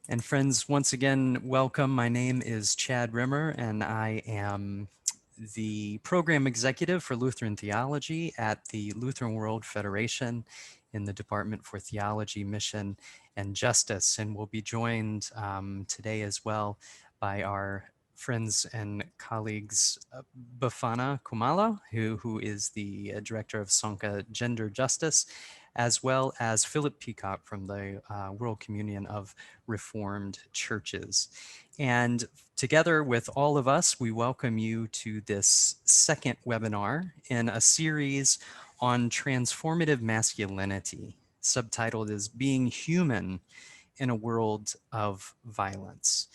And friends, once again, welcome. My name is Chad Rimmer, and I am the program executive for Lutheran Theology at the Lutheran World Federation in the Department for Theology, Mission, and Justice. And we'll be joined today as well by our friends and colleagues, Bafana Khumalo, who is the director of Sonke Gender Justice, as well as Philip Peacock from the World Communion of Reformed Churches. And together with all of us, we welcome you to this second webinar in a series on transformative masculinity, subtitled as Being Human in a World of Violence.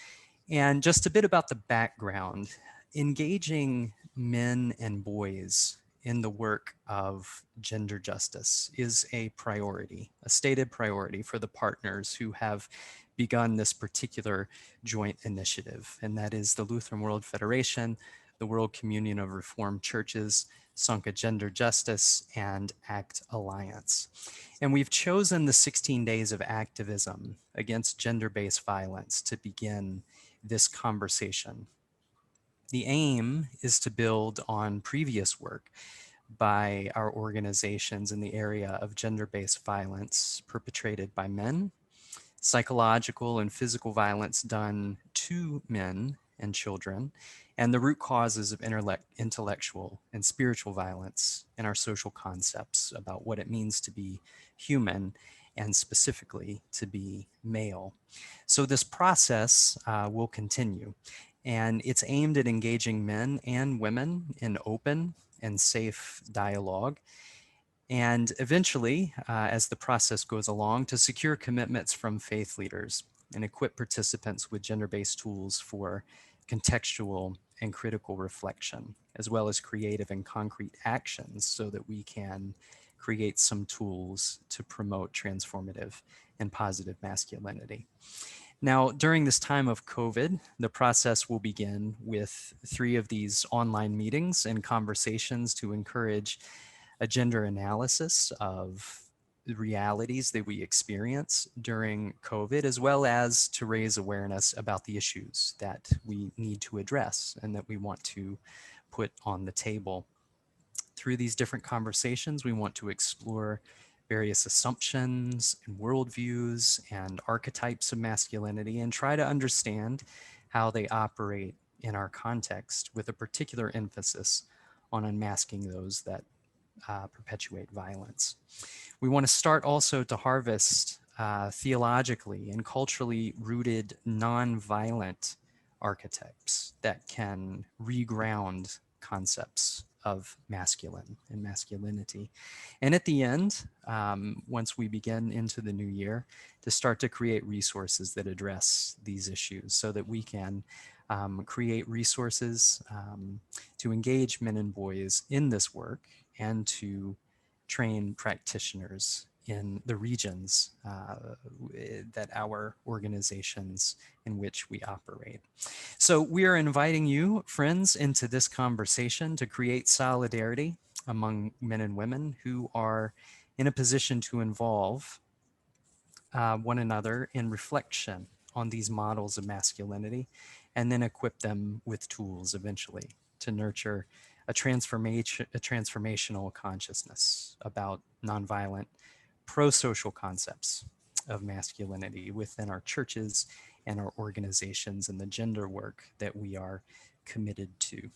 And just a bit about the background. Engaging men and boys in the work of gender justice is a priority, a stated priority for the partners who have begun this particular joint initiative. And that is the Lutheran World Federation, the World Communion of Reformed Churches, Sonke Gender Justice, and ACT Alliance. And we've chosen the 16 days of activism against gender-based violence to begin this conversation. The aim is to build on previous work by our organizations in the area of gender-based violence perpetrated by men, psychological and physical violence done to men and children, and the root causes of intellectual and spiritual violence in our social concepts about what it means to be human and specifically to be male. So this process will continue, and it's aimed at engaging men and women in open and safe dialogue, and eventually, as the process goes along, to secure commitments from faith leaders and equip participants with gender-based tools for contextual and critical reflection, as well as creative and concrete actions so that we can create some tools to promote transformative and positive masculinity. Now, during this time of COVID, the process will begin with 3 of these online meetings and conversations to encourage a gender analysis of the realities that we experience during COVID, as well as to raise awareness about the issues that we need to address and that we want to put on the table. Through these different conversations, we want to explore various assumptions and worldviews and archetypes of masculinity and try to understand how they operate in our context, with a particular emphasis on unmasking those that perpetuate violence. We want to start also to harvest theologically and culturally rooted nonviolent archetypes that can reground concepts of masculine and masculinity. And at the end, once we begin into the new year, to start to create resources that address these issues so that we can create resources to engage men and boys in this work and to train practitioners in the regions that our organizations in which we operate. So we are inviting you, friends, into this conversation to create solidarity among men and women who are in a position to involve one another in reflection on these models of masculinity, and then equip them with tools eventually to nurture a transformational consciousness about nonviolent, pro-social concepts of masculinity within our churches and our organizations and the gender work that we are committed to.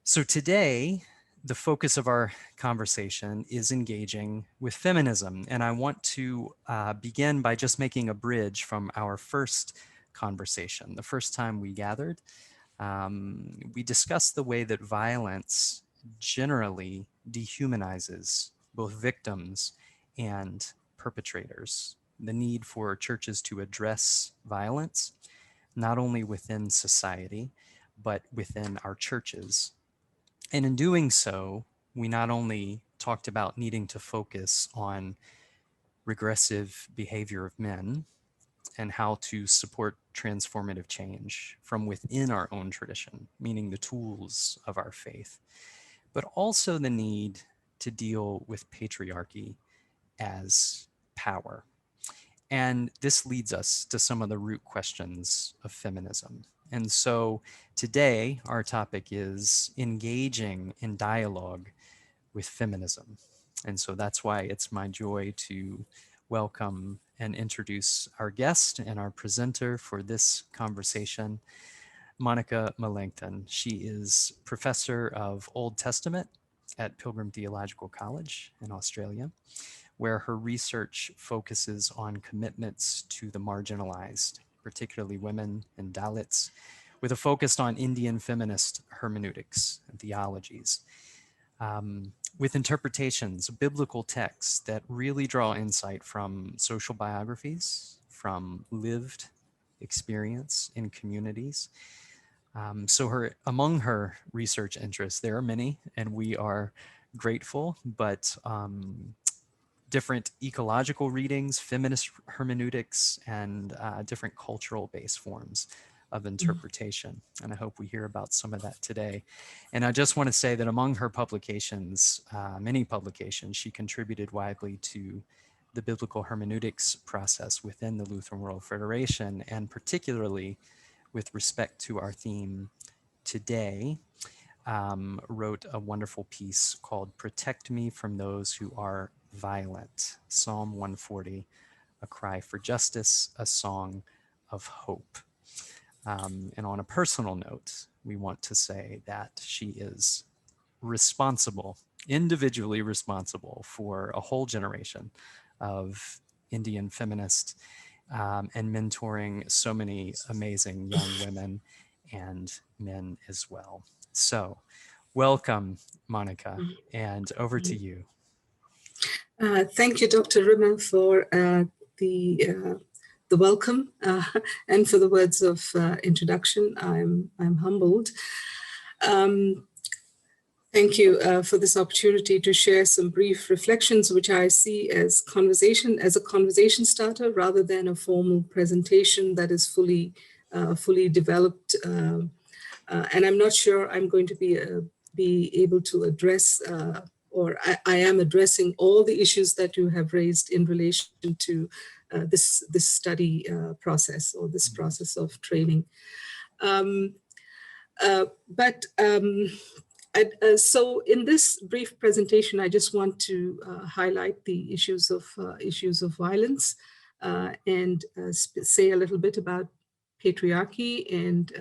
So today, the focus of our conversation is engaging with feminism. And I want to begin by just making a bridge from our first conversation. The first time we gathered, we discussed the way that violence generally dehumanizes both victims and perpetrators. The need for churches to address violence, not only within society, but within our churches. And in doing so, we not only talked about needing to focus on regressive behavior of men and how to support transformative change from within our own tradition, meaning the tools of our faith, but also the need to deal with patriarchy as power. And this leads us to some of the root questions of feminism. And so today, our topic is engaging in dialogue with feminism. And so that's why it's my joy to welcome and introduce our guest and our presenter for this conversation, Monica Melanchthon. She is professor of Old Testament at Pilgrim Theological College in Australia, where her research focuses on commitments to the marginalized, particularly women and Dalits, with a focus on Indian feminist hermeneutics and theologies, with interpretations of biblical texts that really draw insight from social biographies, from lived experience in communities. So among her research interests, there are many, and we are grateful, but different ecological readings, feminist hermeneutics, and different cultural-based forms of interpretation. And I hope we hear about some of that today. And I just want to say that among her publications, many publications, she contributed widely to the biblical hermeneutics process within the Lutheran World Federation, and particularly with respect to our theme today, wrote a wonderful piece called Protect Me from Those Who Are Violent, Psalm 140, a cry for justice, a song of hope. And on a personal note, we want to say that she is responsible, individually responsible for a whole generation of Indian feminists and mentoring so many amazing young women and men as well. So welcome, Monica, and over to you. Thank you, Dr. Rimmer, for the welcome and for the words of introduction. I'm humbled. Thank you for this opportunity to share some brief reflections, which I see as a conversation starter rather than a formal presentation that is fully developed. And I'm not sure I'm going to be able to address, or I am addressing all the issues that you have raised in relation to this study process, or this process of training. So in this brief presentation, I just want to highlight the issues of violence and say a little bit about patriarchy and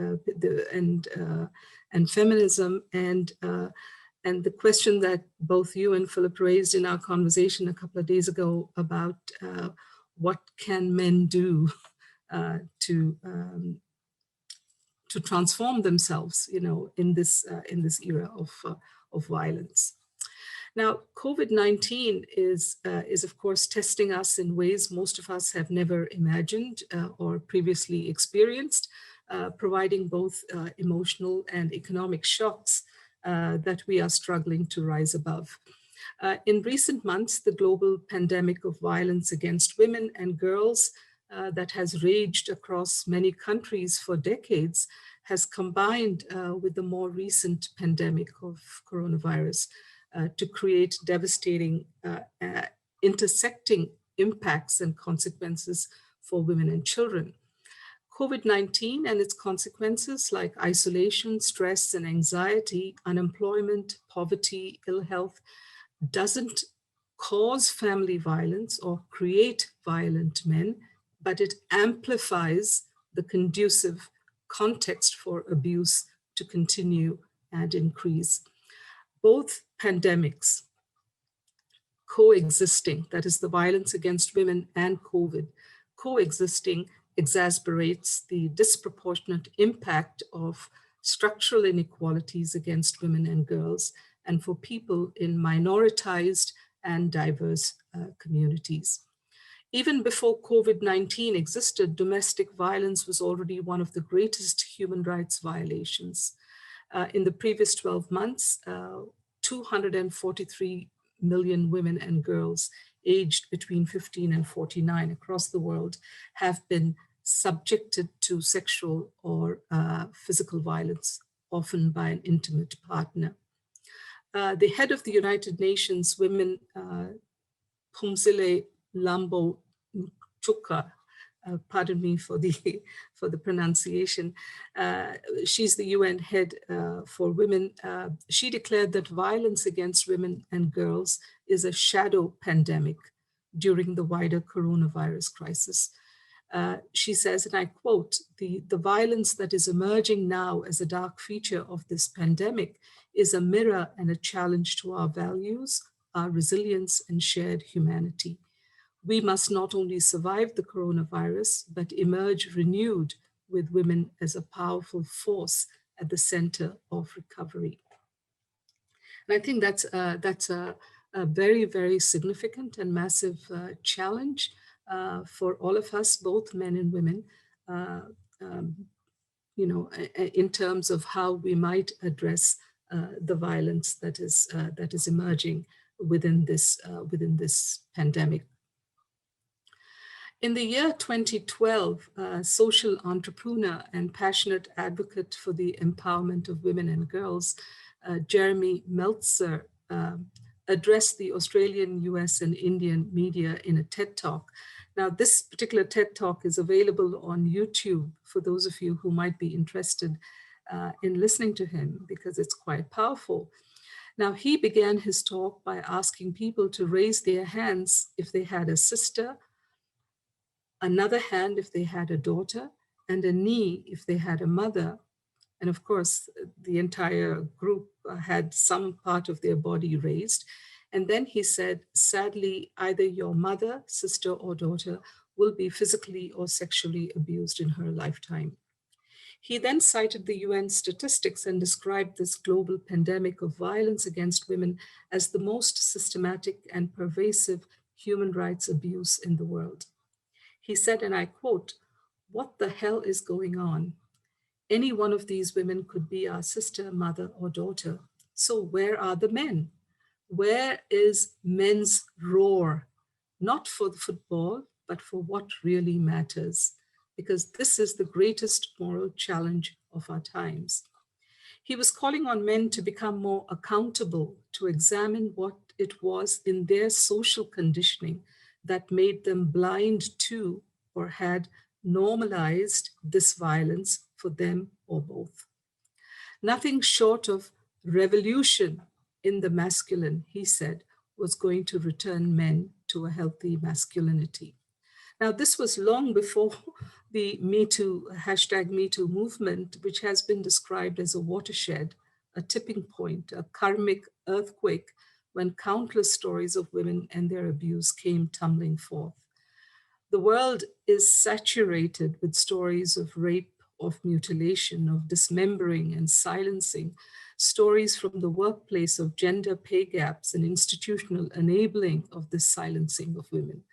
feminism, and the question that both you and Philip raised in our conversation a couple of days ago about what can men do to transform themselves, in this era of violence. Now, COVID-19 is of course testing us in ways most of us have never imagined or previously experienced, providing both emotional and economic shocks that we are struggling to rise above. In recent months, the global pandemic of violence against women and girls that has raged across many countries for decades has combined with the more recent pandemic of coronavirus to create devastating intersecting impacts and consequences for women and children. COVID-19 and its consequences like isolation, stress and anxiety, unemployment, poverty, ill health, doesn't cause family violence or create violent men, but it amplifies the conducive context for abuse to continue and increase. Both pandemics coexisting, that is the violence against women and COVID, coexisting exacerbates the disproportionate impact of structural inequalities against women and girls and for people in minoritized and diverse communities. Even before COVID-19 existed, domestic violence was already one of the greatest human rights violations. In the previous 12 months, 243 million women and girls aged between 15 and 49 across the world have been subjected to sexual or physical violence, often by an intimate partner. The head of the United Nations Women, Phumzile Mlambo Chukka, pardon me for the for the pronunciation. She's the UN head for women. She declared that violence against women and girls is a shadow pandemic during the wider coronavirus crisis. She says, and I quote, the violence that is emerging now as a dark feature of this pandemic is a mirror and a challenge to our values, our resilience, and shared humanity. We must not only survive the coronavirus, but emerge renewed with women as a powerful force at the center of recovery. And I think that's a very, very significant and massive challenge for all of us, both men and women, um, in terms of how we might address the violence that is emerging within this pandemic. In the year 2012, social entrepreneur and passionate advocate for the empowerment of women and girls, Jeremy Meltzer, addressed the Australian, US, and Indian media in a TED Talk. Now, this particular TED Talk is available on YouTube for those of you who might be interested in listening to him, because it's quite powerful. Now, he began his talk by asking people to raise their hands if they had a sister, another hand if they had a daughter, and a knee if they had a mother. And of course, the entire group had some part of their body raised. And then he said, sadly, either your mother, sister, or daughter will be physically or sexually abused in her lifetime. He then cited the UN statistics and described this global pandemic of violence against women as the most systematic and pervasive human rights abuse in the world. He said, and I quote, "What the hell is going on? Any one of these women could be our sister, mother, or daughter. So where are the men? Where is men's roar? Not for the football, but for what really matters. Because this is the greatest moral challenge of our times." He was calling on men to become more accountable, to examine what it was in their social conditioning that made them blind to or had normalized this violence for them or both. Nothing short of revolution in the masculine, he said, was going to return men to a healthy masculinity. Now, this was long before the #MeToo movement, which has been described as a watershed, a tipping point, a karmic earthquake, when countless stories of women and their abuse came tumbling forth. The world is saturated with stories of rape, of mutilation, of dismembering and silencing, stories from the workplace of gender pay gaps and institutional enabling of this silencing of women,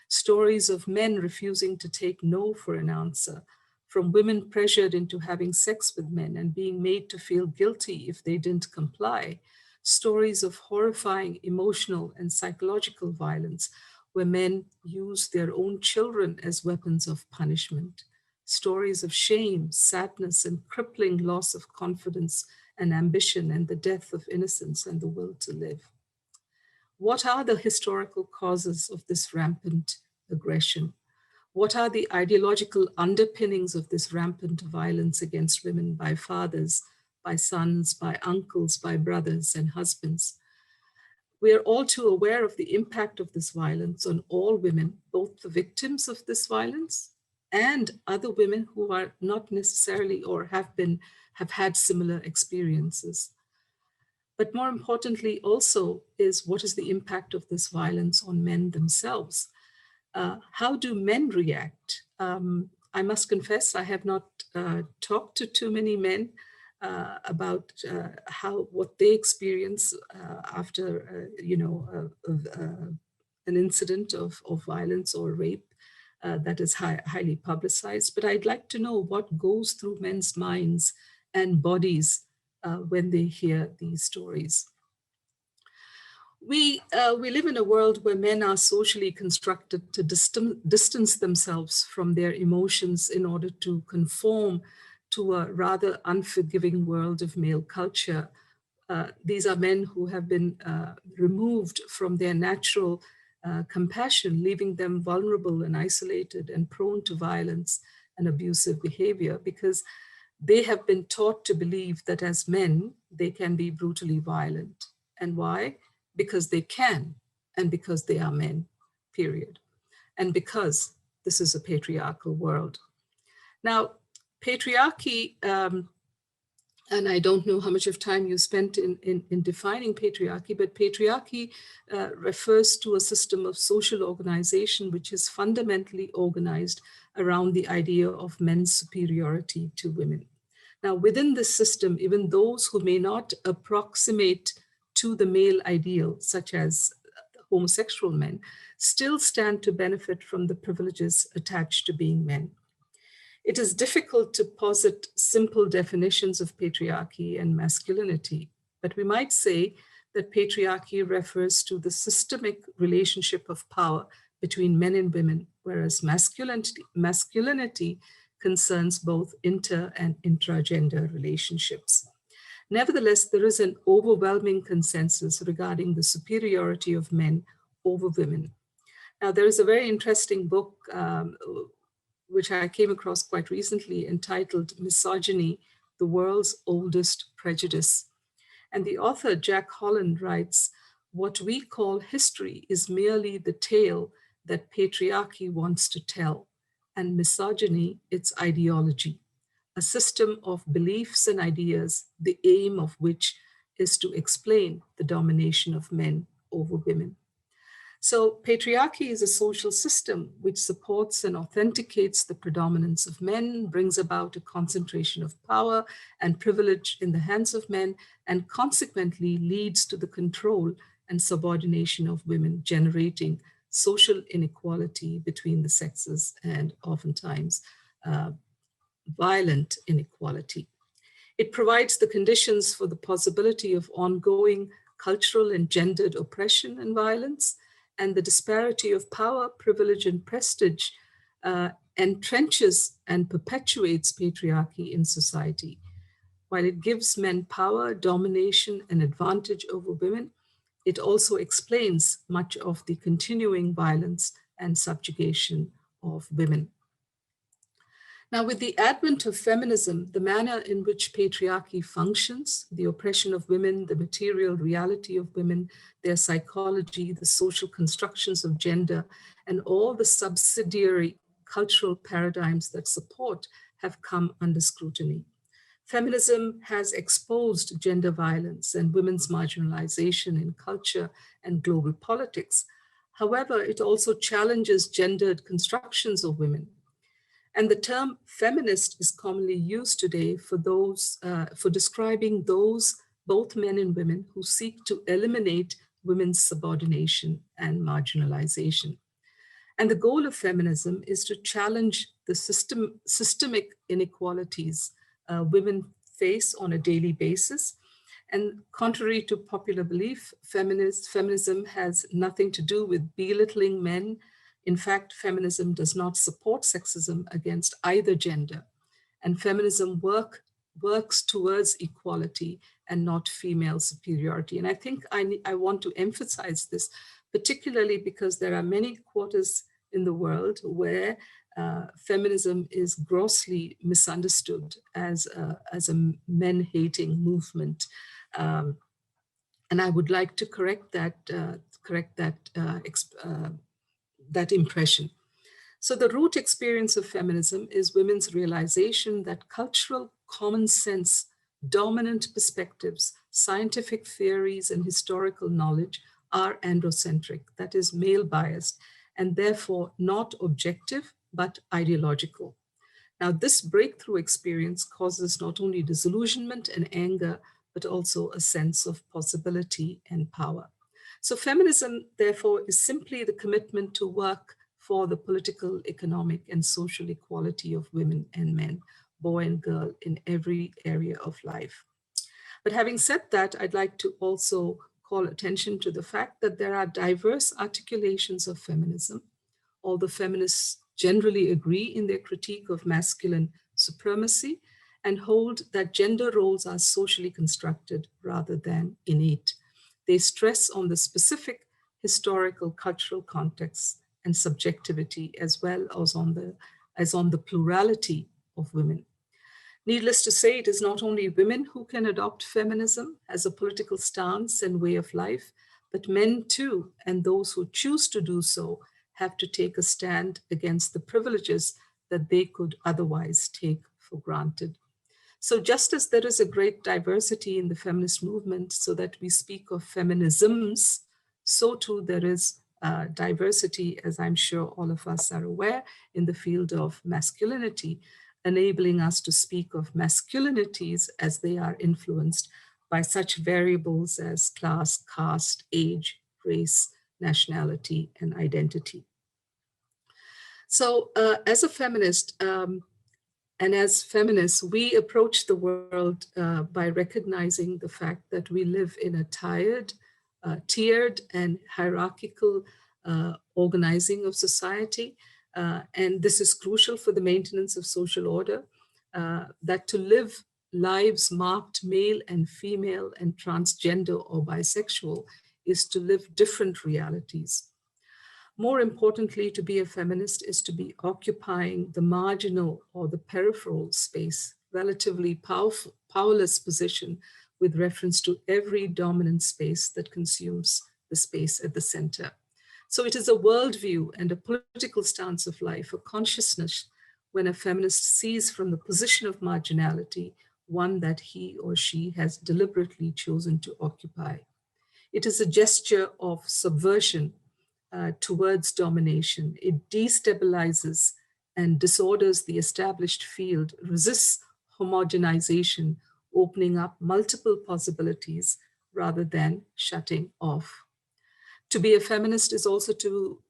stories of men refusing to take no for an answer, from women pressured into having sex with men and being made to feel guilty if they didn't comply, stories of horrifying emotional and psychological violence where men use their own children as weapons of punishment, stories of shame, sadness, and crippling loss of confidence and ambition, and the death of innocence and the will to live. What are the historical causes of this rampant aggression? What are the ideological underpinnings of this rampant violence against women by fathers, by sons, by uncles, by brothers and husbands? We are all too aware of the impact of this violence on all women, both the victims of this violence and other women who are not necessarily or have had similar experiences. But more importantly also is, what is the impact of this violence on men themselves? How do men react? I must confess, I have not talked to too many men about what they experience after an incident of violence or rape that is highly publicized. But I'd like to know what goes through men's minds and bodies when they hear these stories. We live in a world where men are socially constructed to distance themselves from their emotions in order to conform to a rather unforgiving world of male culture. These are men who have been removed from their natural compassion, leaving them vulnerable and isolated and prone to violence and abusive behavior, because they have been taught to believe that as men, they can be brutally violent. And why? Because they can, and because they are men, period. And because this is a patriarchal world. Now, patriarchy, and I don't know how much of time you spent in defining patriarchy, but patriarchy refers to a system of social organization which is fundamentally organized around the idea of men's superiority to women. Now, within this system, even those who may not approximate to the male ideal, such as homosexual men, still stand to benefit from the privileges attached to being men. It is difficult to posit simple definitions of patriarchy and masculinity, but we might say that patriarchy refers to the systemic relationship of power between men and women, whereas masculinity concerns both inter and intragender relationships. Nevertheless, there is an overwhelming consensus regarding the superiority of men over women. Now, there is a very interesting book which I came across quite recently, entitled Misogyny, the World's Oldest Prejudice. And the author, Jack Holland, writes, "What we call history is merely the tale that patriarchy wants to tell, and misogyny its ideology, a system of beliefs and ideas, the aim of which is to explain the domination of men over women." So patriarchy is a social system which supports and authenticates the predominance of men, brings about a concentration of power and privilege in the hands of men, and consequently leads to the control and subordination of women, generating social inequality between the sexes and oftentimes violent inequality. It provides the conditions for the possibility of ongoing cultural and gendered oppression and violence, and the disparity of power, privilege, and prestige entrenches and perpetuates patriarchy in society. While it gives men power, domination, and advantage over women, it also explains much of the continuing violence and subjugation of women. Now, with the advent of feminism, the manner in which patriarchy functions, the oppression of women, the material reality of women, their psychology, the social constructions of gender, and all the subsidiary cultural paradigms that support have come under scrutiny. Feminism has exposed gender violence and women's marginalization in culture and global politics. However, it also challenges gendered constructions of women. And the term feminist is commonly used today for describing those, both men and women, who seek to eliminate women's subordination and marginalization. And the goal of feminism is to challenge the systemic inequalities women face on a daily basis. And contrary to popular belief, feminism has nothing to do with belittling men. In fact, feminism does not support sexism against either gender. And feminism works towards equality and not female superiority. And I think I want to emphasize this, particularly because there are many quarters in the world where feminism is grossly misunderstood as a men-hating movement. And I would like to correct that impression. So the root experience of feminism is women's realization that cultural common sense, dominant perspectives, scientific theories, and historical knowledge are androcentric, that is male biased, and therefore not objective, but ideological. Now, this breakthrough experience causes not only disillusionment and anger, but also a sense of possibility and power. So feminism, therefore, is simply the commitment to work for the political, economic, and social equality of women and men, boy and girl, in every area of life. But having said that, I'd like to also call attention to the fact that there are diverse articulations of feminism. Although feminists generally agree in their critique of masculine supremacy and hold that gender roles are socially constructed rather than innate. They stress on the specific historical, cultural contexts, and subjectivity, as well as on the plurality of women. Needless to say, it is not only women who can adopt feminism as a political stance and way of life, but men too, and those who choose to do so have to take a stand against the privileges that they could otherwise take for granted. So just as there is a great diversity in the feminist movement, so that we speak of feminisms, so too there is diversity, as I'm sure all of us are aware, in the field of masculinity, enabling us to speak of masculinities as they are influenced by such variables as class, caste, age, race, nationality, and identity. So as a feminist, and as feminists, we approach the world by recognizing the fact that we live in a tiered and hierarchical organizing of society. And this is crucial for the maintenance of social order, that to live lives marked male and female and transgender or bisexual is to live different realities. More importantly, to be a feminist is to be occupying the marginal or the peripheral space, relatively powerless position with reference to every dominant space that consumes the space at the center. So it is a worldview and a political stance of life, a consciousness when a feminist sees from the position of marginality, one that he or she has deliberately chosen to occupy. It is a gesture of subversion towards domination. It destabilizes and disorders the established field, resists homogenization, opening up multiple possibilities rather than shutting off. To be a feminist is also to,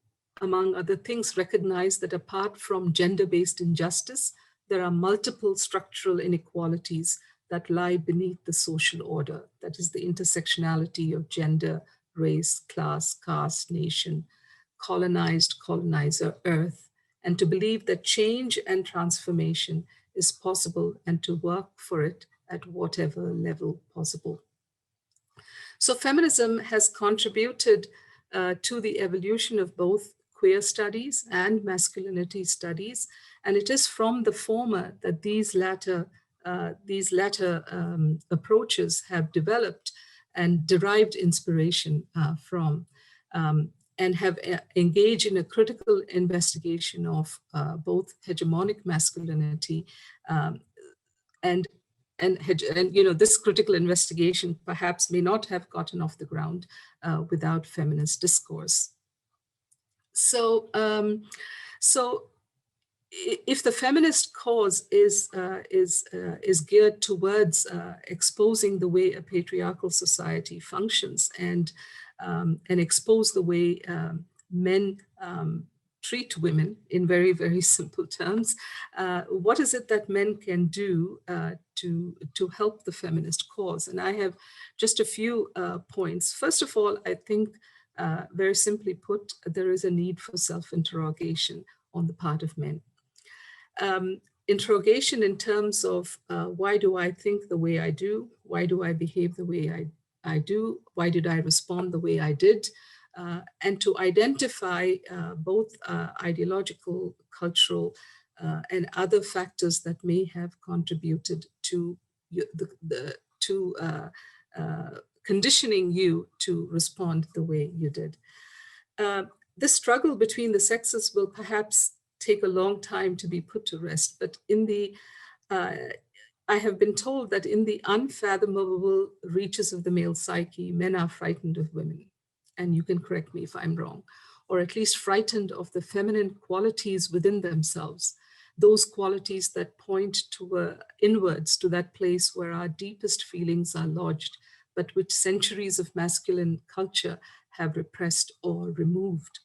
among other things, recognize that apart from gender-based injustice, there are multiple structural inequalities that lie beneath the social order. That is the intersectionality of gender, race, class, caste, nation, colonized, colonizer, earth, and to believe that change and transformation is possible and to work for it at whatever level possible. So feminism has contributed to the evolution of both queer studies and masculinity studies, and it is from the former that these latter approaches have developed and derived inspiration from, and have engaged in a critical investigation of both hegemonic masculinity and you know, this critical investigation perhaps may not have gotten off the ground without feminist discourse. So, if the feminist cause is geared towards exposing the way a patriarchal society functions and expose the way men treat women in very, very simple terms, what is it that men can do to help the feminist cause? And I have just a few points. First of all, I think, very simply put, there is a need for self-interrogation on the part of men. Interrogation in terms of why do I think the way I do? Why do I behave the way I do? Why did I respond the way I did? And to identify both ideological, cultural, and other factors that may have contributed to conditioning you to respond the way you did. This struggle between the sexes will perhaps take a long time to be put to rest, but I have been told that in the unfathomable reaches of the male psyche, men are frightened of women. And you can correct me if I'm wrong, or at least frightened of the feminine qualities within themselves, those qualities that point to inwards to that place where our deepest feelings are lodged, but which centuries of masculine culture have repressed or removed.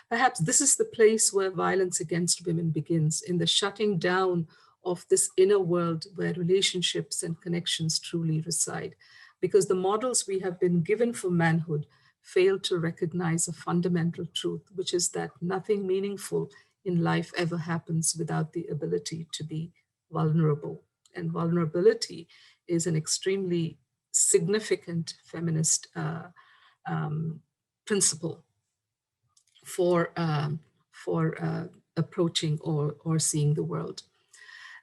Perhaps this is the place where violence against women begins, in the shutting down of this inner world where relationships and connections truly reside, because the models we have been given for manhood fail to recognize a fundamental truth, which is that nothing meaningful in life ever happens without the ability to be vulnerable. And vulnerability is an extremely significant feminist principle for approaching or seeing the world.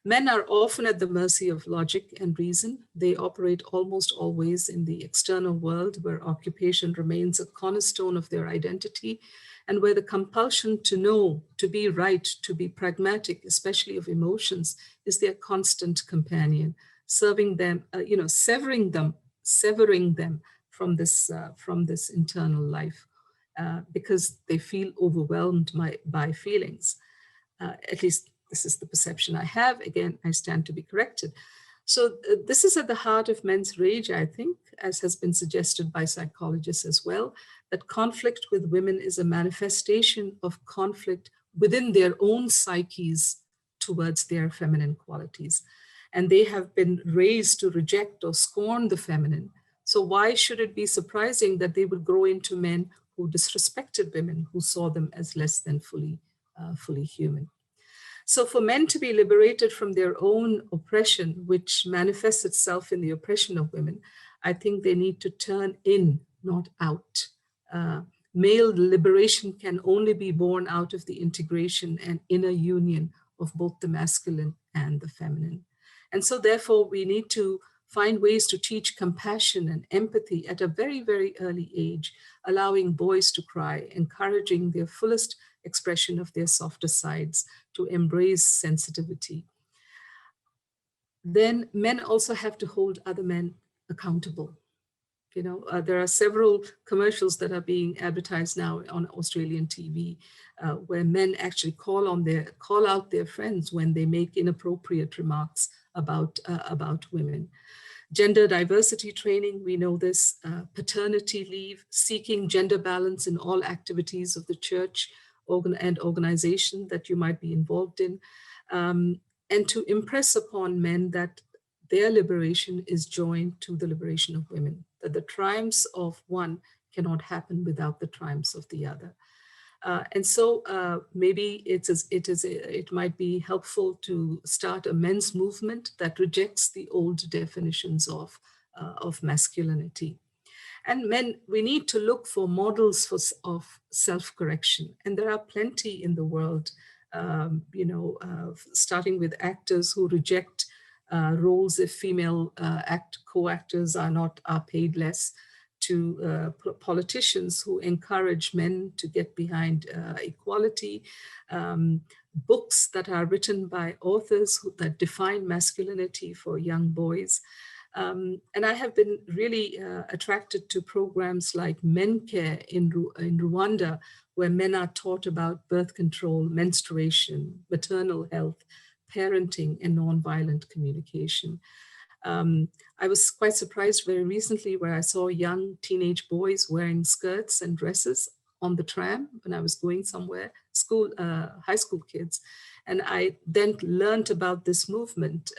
Men are often at the mercy of logic and reason. They operate almost always in the external world where occupation remains a cornerstone of their identity and where the compulsion to know, to be right, to be pragmatic, especially of emotions, is their constant companion, serving them, severing them from this internal life because they feel overwhelmed by feelings. At least this is the perception I have. Again, I stand to be corrected. So this is at the heart of men's rage, I think, as has been suggested by psychologists as well, that conflict with women is a manifestation of conflict within their own psyches towards their feminine qualities. And they have been raised to reject or scorn the feminine. So why should it be surprising that they would grow into men who disrespected women, who saw them as less than fully human? So for men to be liberated from their own oppression, which manifests itself in the oppression of women, I think they need to turn in, not out. Male liberation can only be born out of the integration and inner union of both the masculine and the feminine. And so therefore we need to find ways to teach compassion and empathy at a very, very early age, allowing boys to cry, encouraging their fullest expression of their softer sides, to embrace sensitivity. Then men also have to hold other men accountable. There are several commercials that are being advertised now on Australian TV where men actually call out their friends when they make inappropriate remarks about women. Gender diversity training, we know this, paternity leave, seeking gender balance in all activities of the church and organization that you might be involved in, and to impress upon men that their liberation is joined to the liberation of women, that the triumphs of one cannot happen without the triumphs of the other. And so maybe it might be helpful to start a men's movement that rejects the old definitions of masculinity. And men, we need to look for models of self-correction. And there are plenty in the world, starting with actors who reject roles if female co-actors are paid less, to politicians who encourage men to get behind equality, books that are written by authors that define masculinity for young boys. And I have been really attracted to programs like Men Care in Rwanda, where men are taught about birth control, menstruation, maternal health, parenting, and nonviolent communication. I was quite surprised very recently where I saw young teenage boys wearing skirts and dresses on the tram when I was going somewhere, high school kids. And I then learned about this movement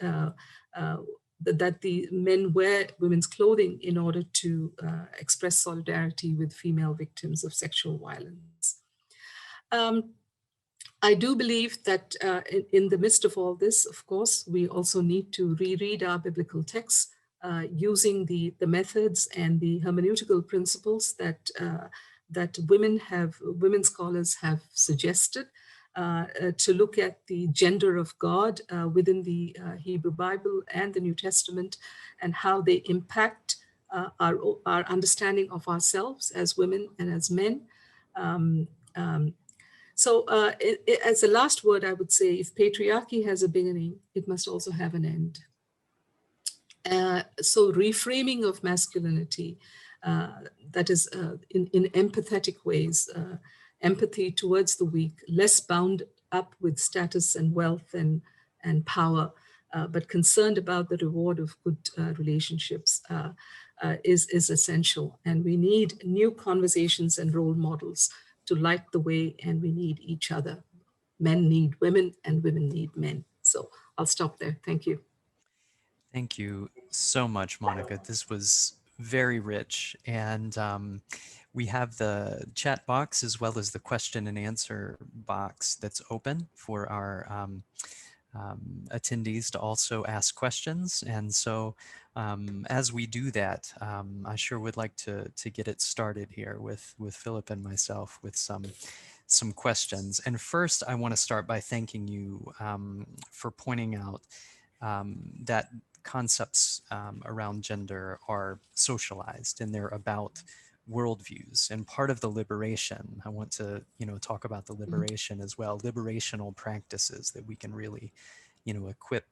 that the men wear women's clothing in order to express solidarity with female victims of sexual violence. I do believe that in the midst of all this, of course, we also need to reread our biblical texts using the methods and the hermeneutical principles that women scholars have suggested to look at the gender of God within the Hebrew Bible and the New Testament and how they impact our understanding of ourselves as women and as men. So as a last word, I would say, if patriarchy has a beginning, it must also have an end. So reframing of masculinity, that is in empathetic ways, empathy towards the weak, less bound up with status and wealth and power, but concerned about the reward of good relationships is essential. And we need new conversations and role models to light the way, and we need each other. Men need women and women need men. So I'll stop there. Thank you. Thank you so much, Monica. This was very rich. And we have the chat box as well as the question and answer box that's open for our attendees to also ask questions. And so as we do that, I sure would like to get it started here with Philip and myself with some questions. And first, I want to start by thanking you for pointing out that concepts around gender are socialized and they're about worldviews. And part of the liberation, I want to, talk about the liberation as well, liberational practices that we can really, equip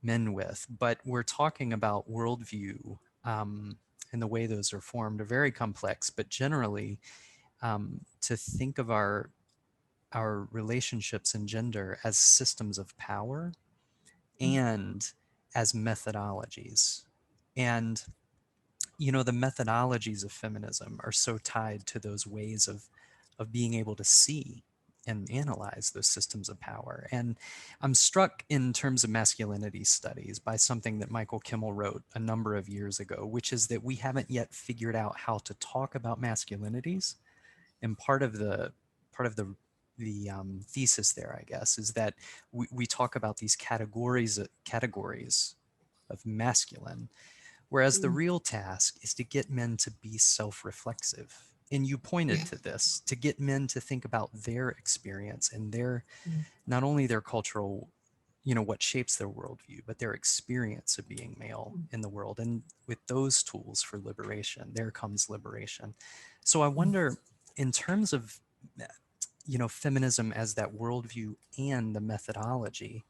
men with. But we're talking about worldview and the way those are formed are very complex, but generally to think of our relationships and gender as systems of power and as methodologies. And, the methodologies of feminism are so tied to those ways of being able to see and analyze those systems of power. And I'm struck in terms of masculinity studies by something that Michael Kimmel wrote a number of years ago, which is that we haven't yet figured out how to talk about masculinities. And part of the thesis there, I guess, is that we talk about these categories of masculine, whereas the real task is to get men to be self-reflexive. And you pointed Yeah. to this, to get men to think about their experience and their, Mm. not only their cultural, what shapes their worldview, but their experience of being male in the world. And with those tools for liberation, there comes liberation. So I wonder, in terms of, feminism as that worldview and the methodology,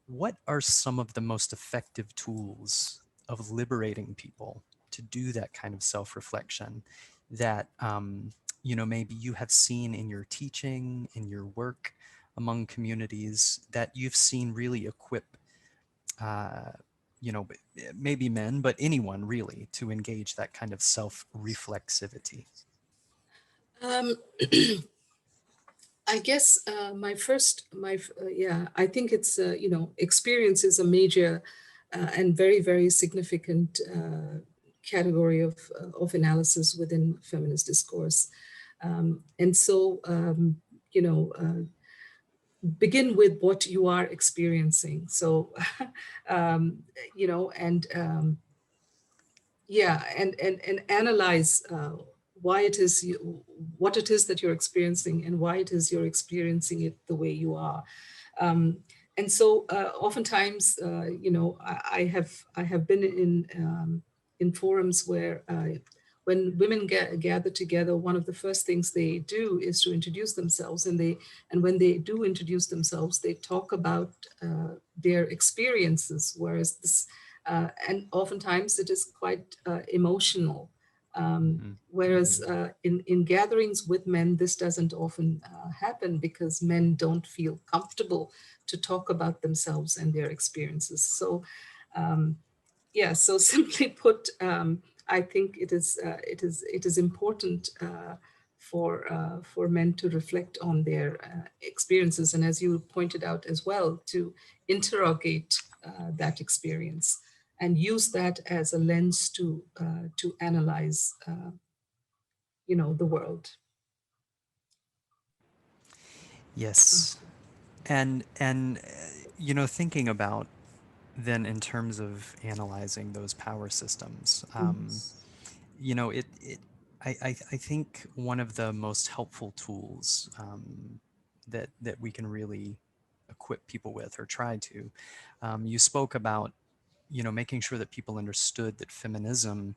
what are some of the most effective tools of liberating people to do that kind of self-reflection that maybe you have seen in your teaching, in your work among communities that you've seen really equip uh, maybe men, but anyone really, to engage that kind of self-reflexivity? Um, I guess yeah, I think it's, experience is a major and very, very significant category of analysis within feminist discourse. And so, begin with what you are experiencing. So, um, and yeah, and analyze why it is what it is that you're experiencing and why it is you're experiencing it the way you are. um, and so oftentimes I have been in forums where when women gather together, one of the first things they do is to introduce themselves, and when they do introduce themselves, they talk about their experiences, whereas this and oftentimes it is quite emotional. Whereas in gatherings with men, this doesn't often happen because men don't feel comfortable to talk about themselves and their experiences. So, yeah. So simply put, I think it is important for men to reflect on their experiences, and as you pointed out as well, to interrogate that experience and use that as a lens to analyze, the world. Yes. And thinking about then in terms of analyzing those power systems, I think one of the most helpful tools that we can really equip people with or try to, you spoke about, making sure that people understood that feminism,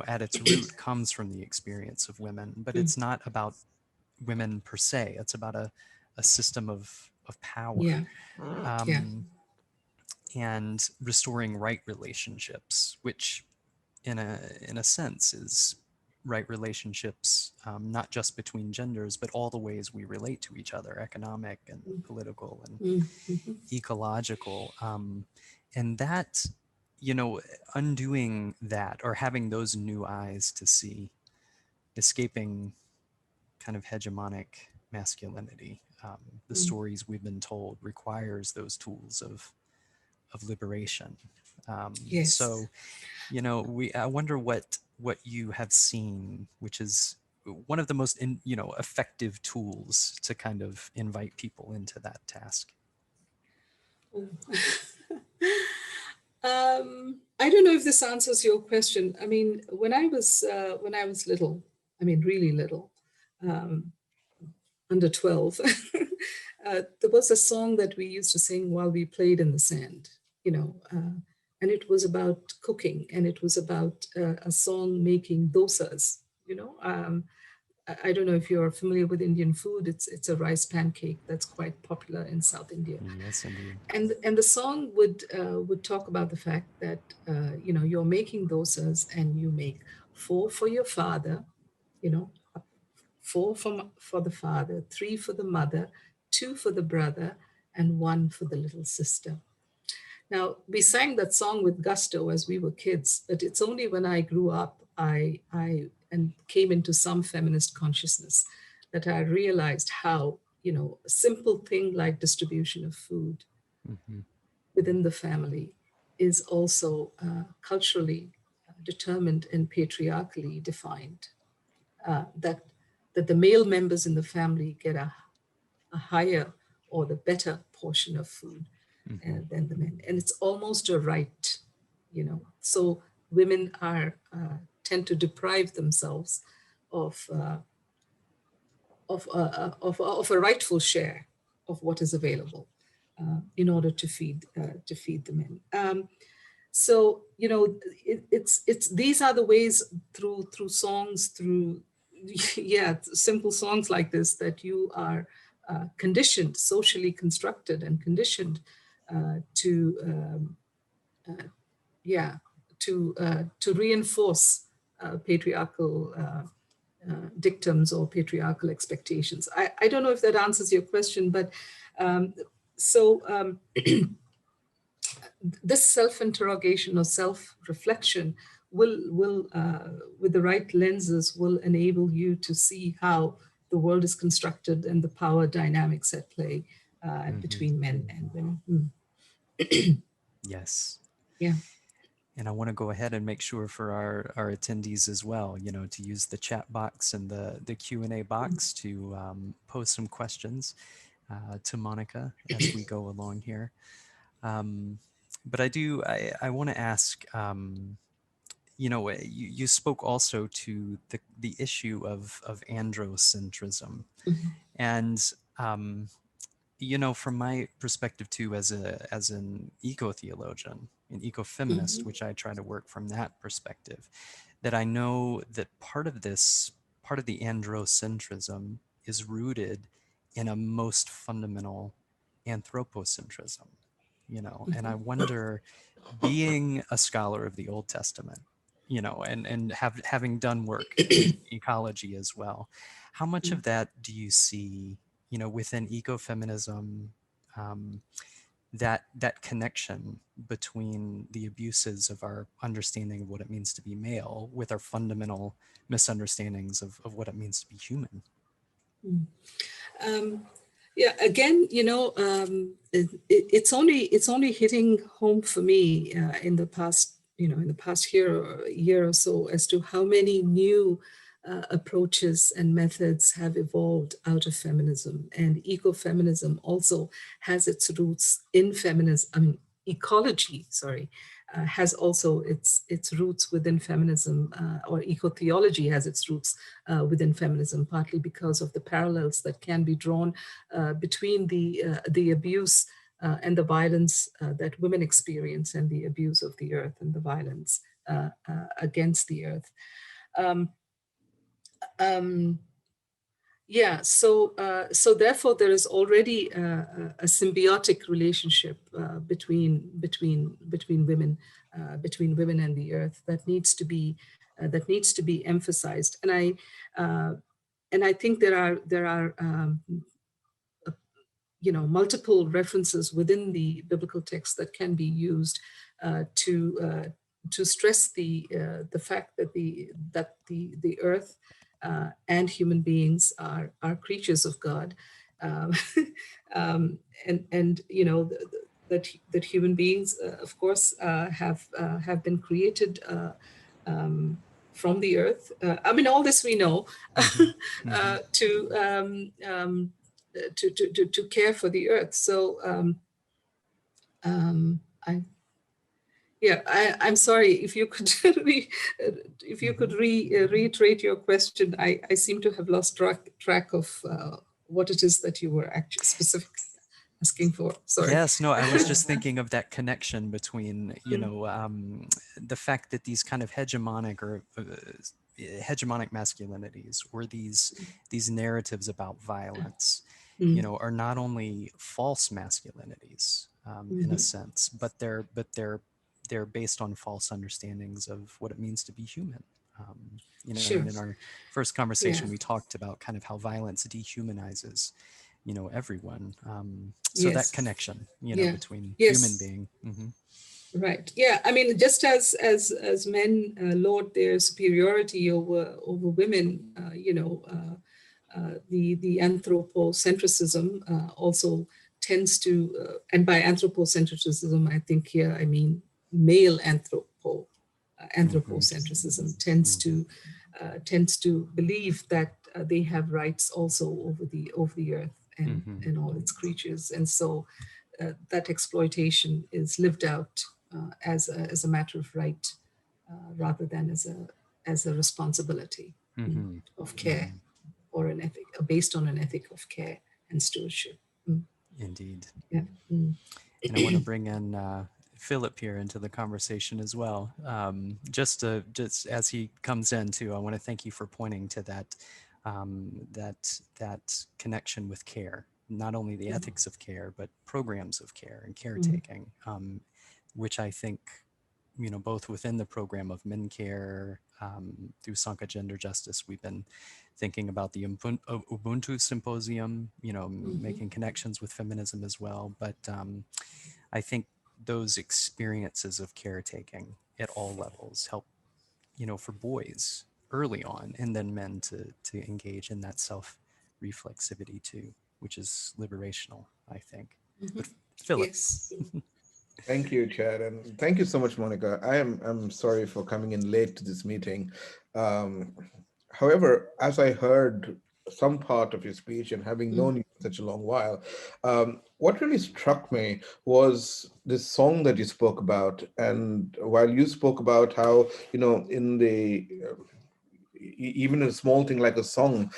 at its root comes from the experience of women, but Mm. it's not about women per se. It's about a system of Yeah, power. yeah. Um, and restoring right relationships, which in a sense is right relationships, not just between genders, but all the ways we relate to each other, economic and political and Mm, mhm, ecological. And that, undoing that or having those new eyes to see, escaping kind of hegemonic masculinity, the mm. stories we've been told requires those tools of liberation. Yes. So, I wonder what you have seen, which is one of the most effective tools to kind of invite people into that task. I don't know if this answers your question. I mean, when I was little, I mean, really little, um, under 12, there was a song that we used to sing while we played in the sand, and it was about cooking, and it was about a song making dosas, I don't know if you're familiar with Indian food. It's a rice pancake that's quite popular in South India. Yes, indeed. And the song would talk about the fact that you're making dosas, and you make 4 for your father, you know, 4 for the father, 3 for the mother, 2 for the brother, and 1 for the little sister. Now, we sang that song with gusto as we were kids, but it's only when I grew up, I and came into some feminist consciousness, that I realized how, a simple thing like distribution of food Mm-hmm. within the family is also culturally determined and patriarchally defined. That the male members in the family get a higher or the better portion of food Mm-hmm. than the men, and it's almost a right, So women are tend to deprive themselves of of a rightful share of what is available in order to feed the men. So it's these are the ways through songs, through yeah, simple songs like this, that you are conditioned, socially constructed and conditioned to yeah, to reinforce patriarchal dictums or patriarchal expectations. I don't know if that answers your question, but um, so this self-interrogation or self-reflection will with the right lenses, will enable you to see how the world is constructed and the power dynamics at play Mm-hmm. between men and women. Yes. Yeah. And I want to go ahead and make sure for our attendees as well, to use the chat box and the Q&A box to pose some questions to Monica as we go along here. But I want to ask, you spoke also to the issue of androcentrism. Mhm. And from my perspective too, as an eco-theologian, an eco-feminist, Mhm. which I try to work from that perspective, that I know that part of the androcentrism is rooted in a most fundamental anthropocentrism, and I wonder, being a scholar of the Old Testament, and having done work in ecology as well, how much of that do you see, within ecofeminism, that connection between the abuses of our understanding of what it means to be male with our fundamental misunderstandings of what it means to be human? Um, yeah, again, it's only hitting home for me in the past, year or so, as to how many new approaches and methods have evolved out of feminism. And ecofeminism also has its roots in feminism. I mean, ecology, sorry, has also its roots within feminism, or eco-theology has its roots within feminism, partly because of the parallels that can be drawn between the abuse and the violence that women experience, and the abuse of the earth and the violence against the earth. Um, um, yeah, so therefore there is already a symbiotic relationship between women and the earth that needs to be emphasized. And I think there are multiple references within the biblical text that can be used to stress the fact that the earth and human beings are creatures of God, um, and that human beings, of course, have been created from the earth. I mean, all this we know, Mm-hmm. Mm-hmm. to to care for the earth. So I Yeah, I'm sorry if you could reiterate your question. I seem to have lost track of what it is that you were actually specifically asking for. Sorry. Yes, no, I was just thinking of that connection between, Mm, the fact that these kind of hegemonic or hegemonic masculinities, or these narratives about violence, mm, are not only false masculinities, in a mhm. sense, but they're based on false understandings of what it means to be human. And Sure. in our first conversation, Yeah. we talked about kind of how violence dehumanizes everyone. So that Yes. connection, Yeah. between human Yes. being. Right. Yeah. I mean, just as men laud their superiority over women, the anthropocentrism also tends to, and by anthropocentrism, I think here I mean male Hmm. anthropocentrism Hmm. tends to believe that they have rights also over the earth Hmm. and all its creatures, and so that exploitation is lived out as a matter of right rather than as a responsibility Hmm. of care Hmm. or an ethic based on an ethic of care and stewardship. Mm, Indeed. yeah. Mm, And I want to bring in Philip here into the conversation as well. Just as he comes in too, I want to thank you for pointing to that connection with care, not only the ethics of care, but programs of care and mm, caretaking, which I think both within the program of Men Care, through Sonke Gender Justice, we've been thinking about the Ubuntu Symposium, mhm, making connections with feminism as well. But I think those experiences of caretaking at all levels help, for boys early on, and then men to engage in that self reflexivity too, which is liberational, I think. mhm. But Philip. Yes. Thank you, Chad, and thank you so much, Monica. I'm sorry for coming in late to this meeting. Um, However, as I heard some part of your speech and having Mm, known you for such a long while, what really struck me was this song that you spoke about. And while you spoke about how, in the even a small thing like a song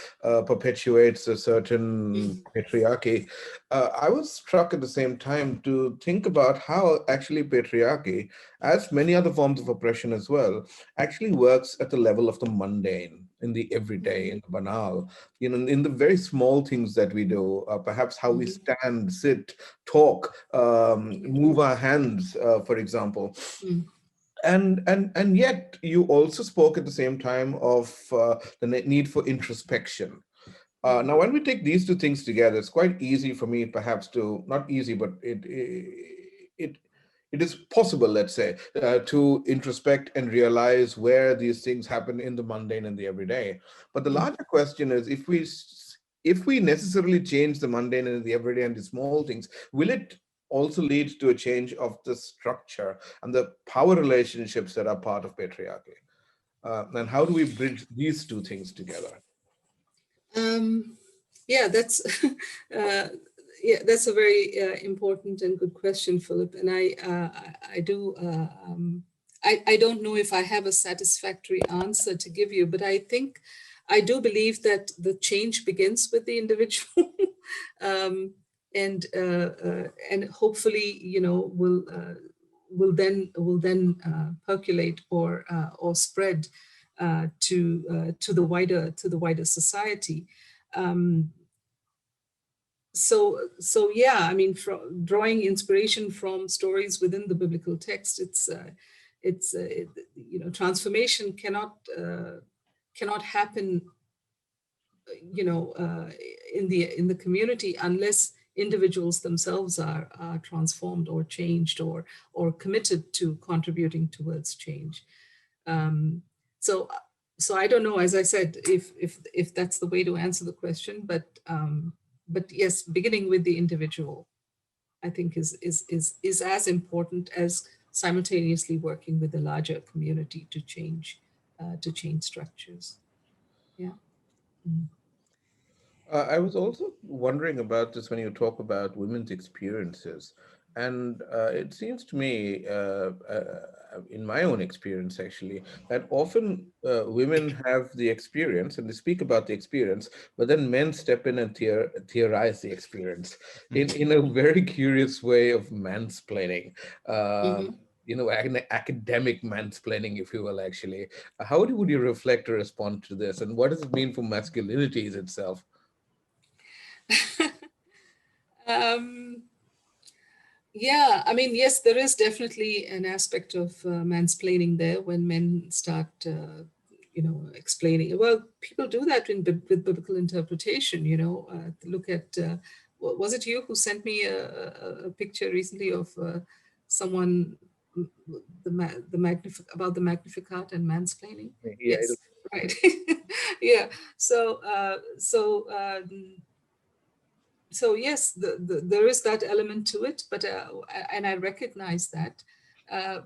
perpetuates a certain mm, patriarchy. I was struck at the same time to think about how actually patriarchy, as many other forms of oppression as well, actually works at the level of the mundane, in the everyday, mhm, in the banal, in the very small things that we do, perhaps how we mhm, stand, sit, talk, move our hands, for example. mm, And yet you also spoke at the same time of the need for introspection. mm, Now when we take these two things together, it's quite easy for me perhaps to, not easy, but it it is possible, let's say, to introspect and realize where these things happen in the mundane and the everyday. But the mm, larger question is, if we necessarily change the mundane and the everyday and the small things, will it also lead to a change of the structure and the power relationships that are part of patriarchy? And how do we bridge these two things together? Um, yeah, that's uh, yeah, that's a very important and good question, Philip. And I do I don't know if I have a satisfactory answer to give you, but I think I do believe that the change begins with the individual, um, and hopefully, will then percolate or spread to the wider society. Um, so yeah, I mean, drawing inspiration from stories within the biblical text, transformation cannot happen, you know, uh, in the community unless individuals themselves are transformed or changed or committed to contributing towards change. Um, so so I don't know, as I said, if that's the way to answer the question, but yes, beginning with the individual, I think is as important as simultaneously working with the larger community to change structures. Yeah. Mm. I was also wondering about this when you talk about women's experiences. And it seems to me, in my own experience actually, that often women have the experience and they speak about the experience, but then men step in and theorize the experience in a very curious way of mansplaining. Mm-hmm. An academic mansplaining, if you will, actually. How would you reflect or respond to this? And what does it mean for masculinities itself? um, Yeah, I mean, yes, there is definitely an aspect of mansplaining there when men start, explaining. Well, people do that with biblical interpretation. Look at was it you who sent me a picture recently of someone about the Magnificat and mansplaining? Yeah, Yes, right. Yeah. So yes, there is that element to it, but and I recognize that.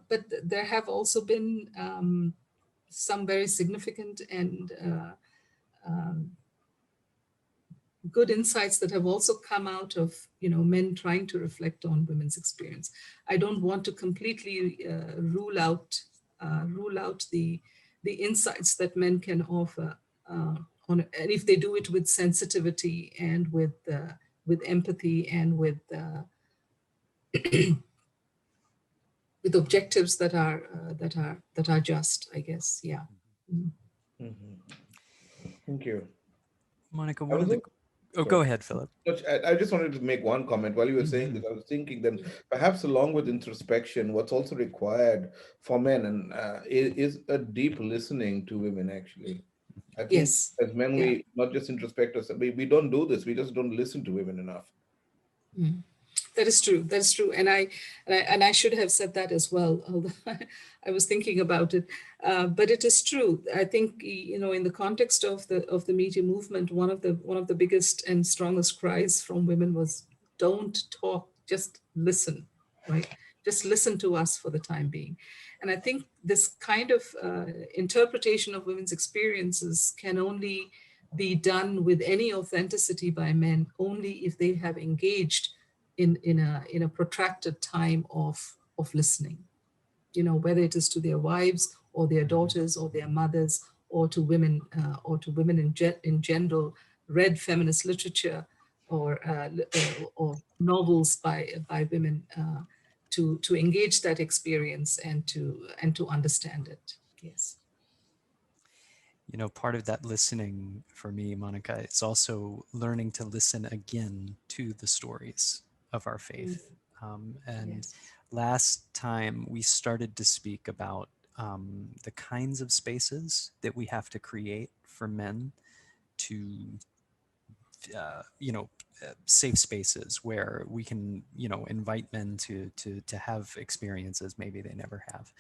But there have also been some very significant and good insights that have also come out of men trying to reflect on women's experience. I don't want to completely rule out the insights that men can offer and if they do it with sensitivity and with empathy and with objectives that are just, I guess. Yeah. Mm. Mhm. Thank you. Monica, I one of was the, oh, sorry. go ahead, Philip. I just wanted to make one comment while you were saying this. I was thinking then perhaps along with introspection, what's also required for men and is a deep listening to women. Actually, I think Yes. as men Yeah. we not just introspect ourselves. We don't do this. We just don't listen to women enough. Mm. That is true. That's true. And I should have said that as well, although I was thinking about it. But it is true. I think in the context of the Me Too movement, one of the biggest and strongest cries from women was, "Don't talk, just listen," right? Just listen to us for the time being. And I think this kind of interpretation of women's experiences can only be done with any authenticity by men only if they have engaged in a protracted time of listening, whether it is to their wives or their daughters or their mothers or to women in general, read feminist literature or novels by women to engage that experience and to understand it. Yes. Part of that listening for me, Monica, is also learning to listen again to the stories of our Mm. faith. And Yes. last time we started to speak about the kinds of spaces that we have to create for men to uh, you know safe spaces where we can invite men to have experiences maybe they never have.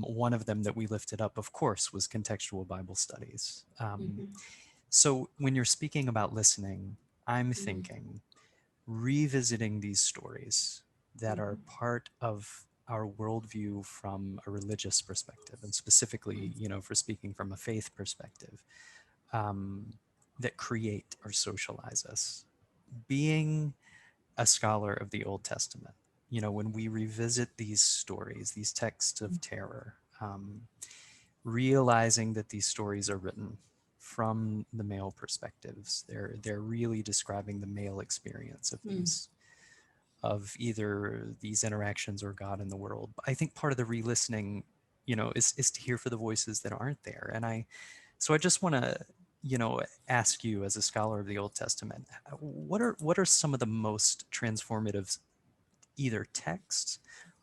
One of them that we lifted up, of course, was contextual Bible studies. Mhm. So when you're speaking about listening, I'm Mhm. thinking revisiting these stories that are Mhm. part of our worldview from a religious perspective, and specifically, for speaking from a faith perspective, um, that create or socialize us. Being a scholar of the Old Testament, when we revisit these stories, these texts of terror, realizing that these stories are written from the male perspectives, they're really describing the male experience of Mm. these, of either these interactions or God in the world. I think part of the re-listening, is to hear for the voices that aren't there. So I just want to, ask you as a scholar of the Old Testament, what are some of the most transformative either texts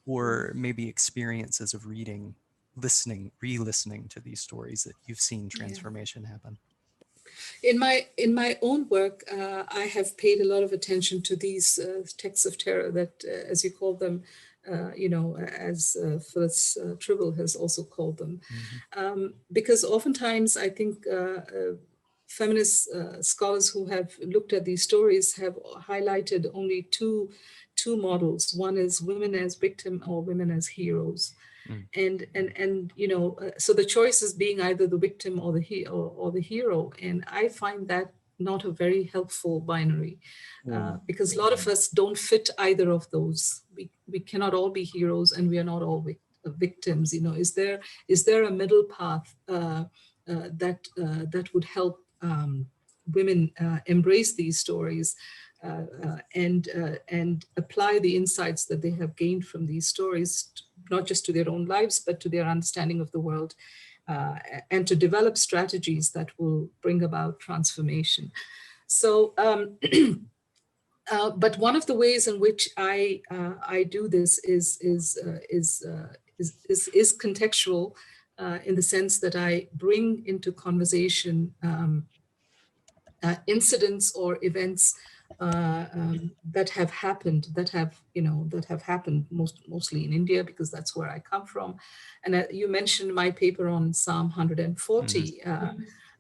or maybe experiences of reading, listening, re-listening to these stories that you've seen Yeah. transformation happen? In my own work, I have paid a lot of attention to these texts of terror that, as you call them, as Phyllis Tribble has also called them, Mhm. because oftentimes I think feminist scholars who have looked at these stories have highlighted only two models. One is women as victim or women as heroes. Mm. And so the choice is being either the victim or the hero, and I find that not a very helpful binary, because a lot of us don't fit either of those. We cannot all be heroes, and we are not all victims. You know, is there a middle path that would help women embrace these stories and apply the insights that they have gained from these stories, not just to their own lives, but to their understanding of the world, and to develop strategies that will bring about transformation. So, but one of the ways in which I do this is contextual, in the sense that I bring into conversation incidents or events that have happened, that have happened mostly in India, because that's where I come from. And you mentioned my paper on Psalm 140.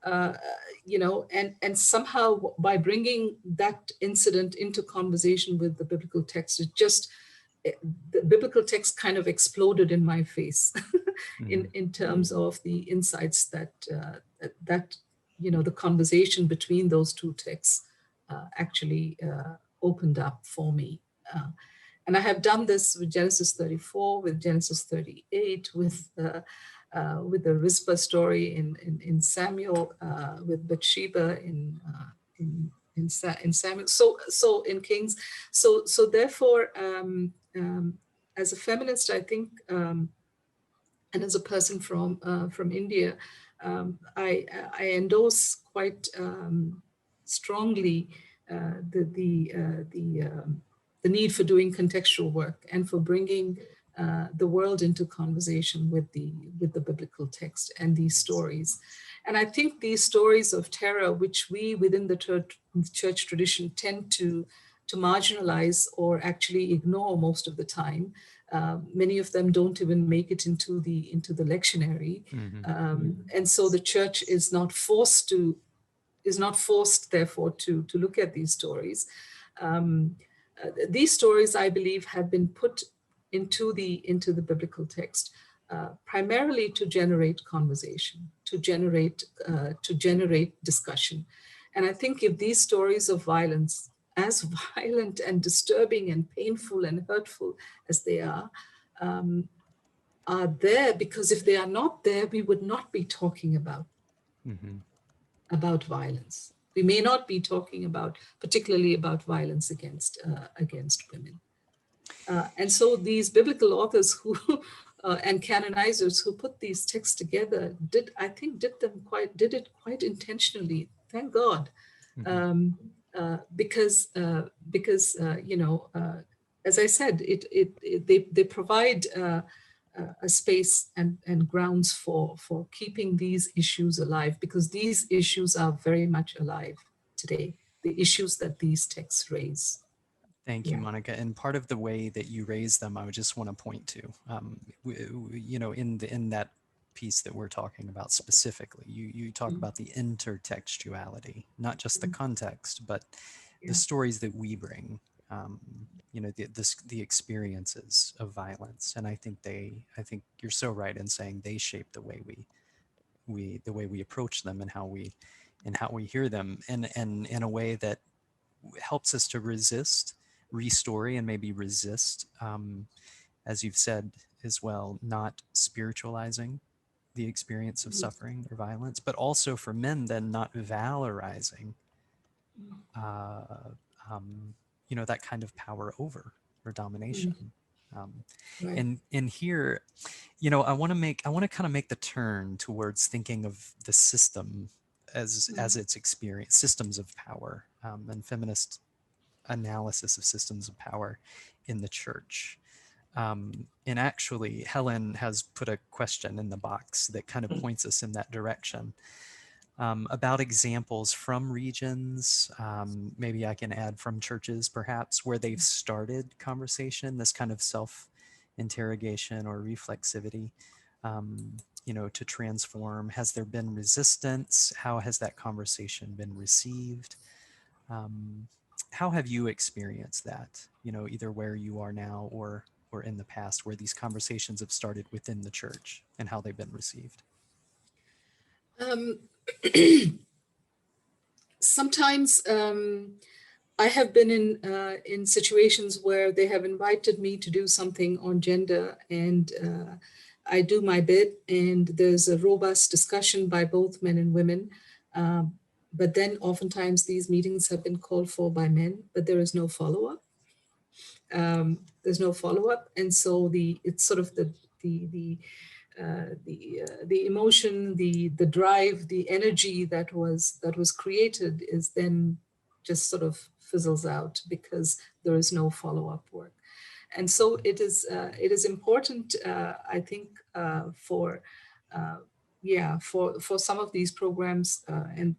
And somehow by bringing that incident into conversation with the biblical text, the biblical text kind of exploded in my face in terms of the insights that the conversation between those two texts actually opened up for me. And I have done this with Genesis 34, with Genesis 38, with the Rizpah story in Samuel, with Bathsheba in Samuel, so in Kings. So therefore, as a feminist, I think, and as a person from India, I endorse quite strongly the need for doing contextual work and for bringing the world into conversation with the biblical text and these stories. And I think these stories of terror, which we within the church tradition tend to marginalize or actually ignore most of the time. Many of them don't even make it into the lectionary, and so the church is not forced, therefore, to look at these stories. These stories, I believe, have been put into the biblical text primarily to generate conversation, to generate discussion. And I think if these stories of violence, as violent and disturbing and painful and hurtful as they are there, because if they are not there, we would not be talking about violence. We may not be talking particularly about violence against women. And so these biblical authors who and canonizers who put these texts together did it quite intentionally. Thank God. Because as I said, they provide a space and grounds for keeping these issues alive, because these issues are very much alive today, the issues that these texts raise. Thank you, Monica. And part of the way that you raise them, I would just want to point to, in that piece that we're talking about specifically, you talk about the intertextuality, not just the context, but the stories that we bring, the experiences of violence. And I think you're so right in saying they shape the way we approach them and how we hear them, and in a way that helps us to resist, restory, and maybe resist, as you've said as well, not spiritualizing the experience of suffering or violence, but also for men then not valorizing that kind of power over or domination. Right. And here, I want to kind of make the turn towards thinking of the system as its experience, systems of power, and feminist analysis of systems of power in the church. And actually, Helen has put a question in the box that kind of points us in that direction, about examples from regions. Maybe I can add from churches, perhaps, where they've started conversation, this kind of self-interrogation or reflexivity, to transform. Has there been resistance? How has that conversation been received? How have you experienced that, either where you are now or in the past, where these conversations have started within the church and how they've been received? sometimes I have been in situations where they have invited me to do something on gender, and I do my bit, and there's a robust discussion by both men and women. But then oftentimes these meetings have been called for by men, but there is no follow-up. There's no follow-up, and so it's sort of the emotion, the drive, the energy that was created is then just sort of fizzles out because there is no follow-up work. And so it is important, I think, for some of these programs and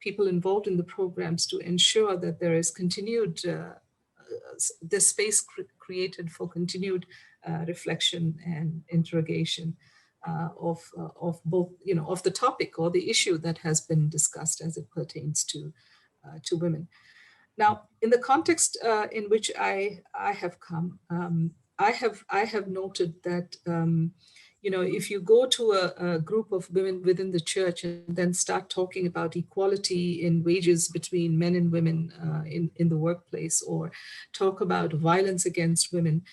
people involved in the programs to ensure that there is continued the space created for continued reflection and interrogation of both, of the topic or the issue that has been discussed as it pertains to women. Now, in the context in which I have come, I have noted that if you go to a group of women within the church and then start talking about equality in wages between men and women in the workplace, or talk about violence against women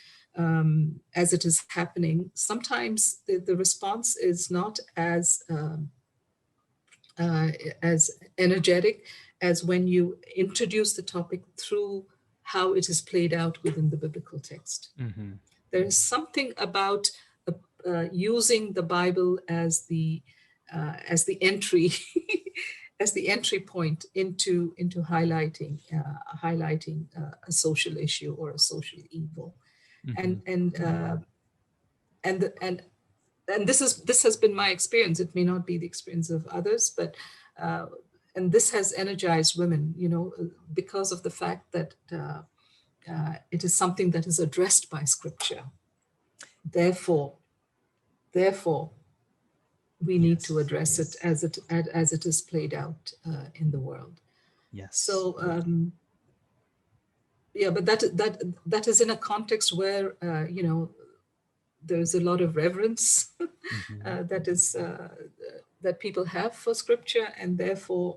as it is happening, sometimes the response is not as energetic as when you introduce the topic through how it is played out within the biblical text. Mm-hmm. There is something about using the Bible as the entry as the entry point into highlighting a social issue or a social evil. Mm-hmm. And this has been my experience. It may not be the experience of others, but and this has energized women, because of the fact that it is something that is addressed by Scripture. Therefore, we need to address it as it is played out in the world. Yes. So but that is in a context where there's a lot of reverence mm-hmm. That people have for Scripture, and therefore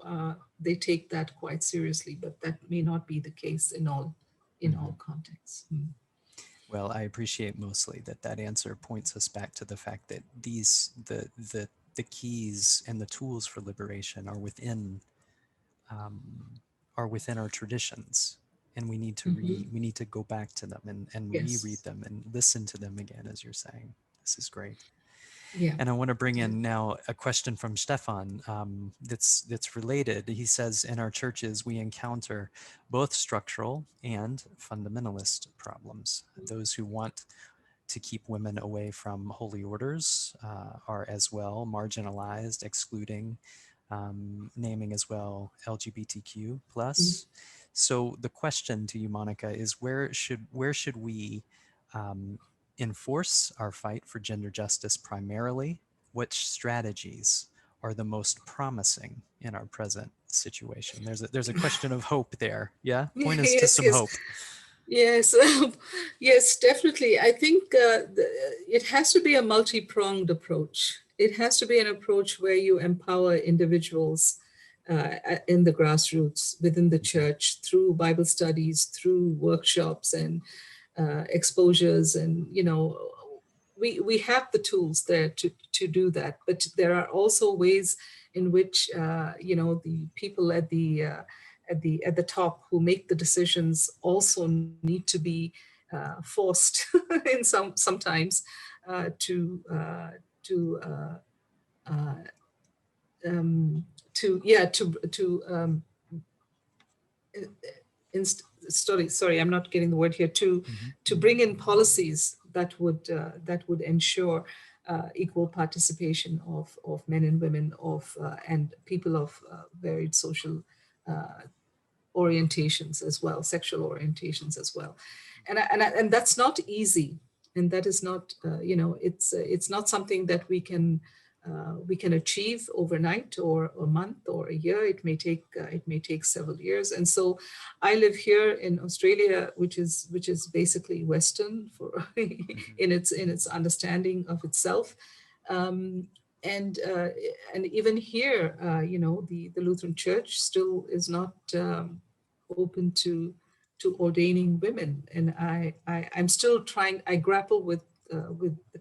they take that quite seriously. But that may not be the case in all contexts. Mm. Well, I appreciate mostly that answer points us back to the fact that the keys and the tools for liberation are within our traditions, and we need to mm-hmm. we need to go back to them and yes. reread them and listen to them again, as you're saying. This is great. Yeah. And I want to bring in now a question from Stefan that's related. He says, in our churches, we encounter both structural and fundamentalist problems. Those who want to keep women away from holy orders are as well marginalized, excluding, naming as well LGBTQ+. Mm-hmm. So the question to you, Monica, is where should we enforce our fight for gender justice primarily? Which strategies are the most promising in our present situation? There's a question of hope there. Yeah, point us to some hope. Yes, yes, definitely. I think it has to be a multi-pronged approach. It has to be an approach where you empower individuals in the grassroots within the church through Bible studies, through workshops and exposures, and we have the tools there to do that. But there are also ways in which the people at the top who make the decisions also need to be forced in sometimes to sorry, I'm not getting the word here, to bring in policies that would ensure equal participation of men and women and people of varied social orientations as well, sexual orientations as well, and that's not easy, and that is not it's not something that we can achieve overnight or a month or a year. It may take several years. And so I live here in Australia, which is basically Western in its understanding of itself. and even here, the Lutheran Church still is not open to ordaining women, and I'm still trying. I grapple with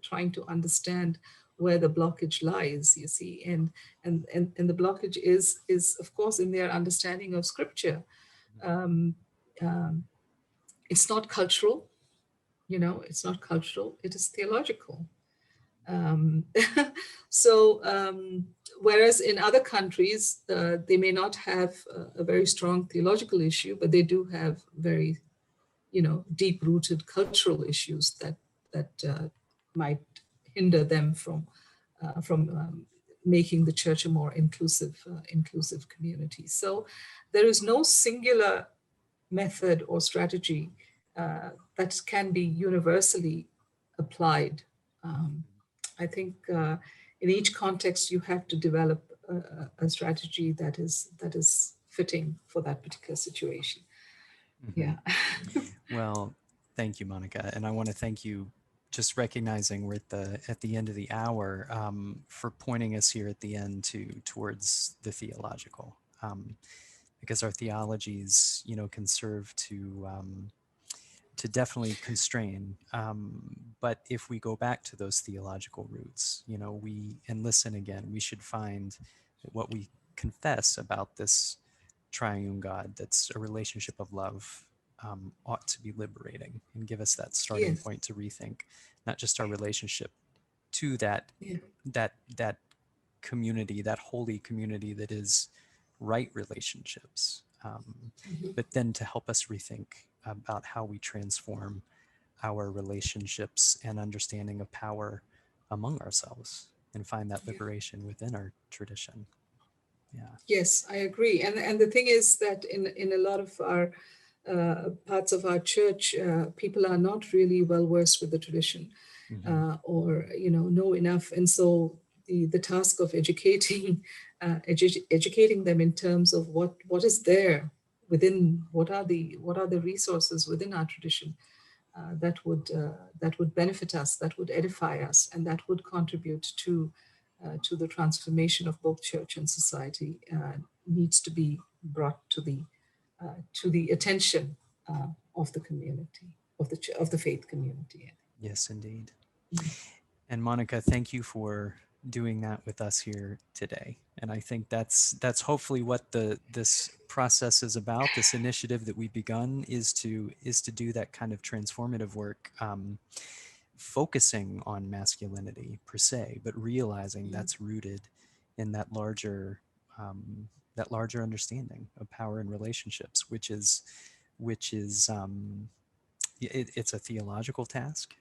trying to understand where the blockage lies. You see, and the blockage is of course in their understanding of Scripture. Um, um, it's not cultural, it's not cultural. It is theological. Um, whereas in other countries, they may not have a very strong theological issue, but they do have very, deep-rooted cultural issues that might hinder them from making the church a more inclusive community. So there is no singular method or strategy that can be universally applied. I think in each context you have to develop a strategy that is fitting for that particular situation. Mm-hmm. Yeah. Well, thank you, Monica, and I want to thank you. Just recognizing we're at the end of the hour, for pointing us here at the end towards the theological, because our theologies, can serve to definitely constrain. But if we go back to those theological roots, and listen again, we should find that what we confess about this triune God, that's a relationship of love, ought to be liberating and give us that starting Yes. point to rethink not just our relationship to that Yeah. that community, that holy community that is right relationships, but then to help us rethink about how we transform our relationships and understanding of power among ourselves and find that liberation within our tradition. Yeah. Yes, I agree. And the thing is that in a lot of our parts of our church, people are not really well versed with the tradition, or know enough. And so the task of educating them in terms of what is there within, what are the resources within our tradition that would benefit us, that would edify us, and that would contribute to the transformation of both church and society, needs to be brought to the attention of the community, of the faith community. Yes, indeed. And Monica, thank you for doing that with us here today. And I think that's hopefully what this process is about. This initiative that we've begun is to do that kind of transformative work, focusing on masculinity per se, but realizing that's rooted in that larger understanding of power and relationships, which is it's a theological task.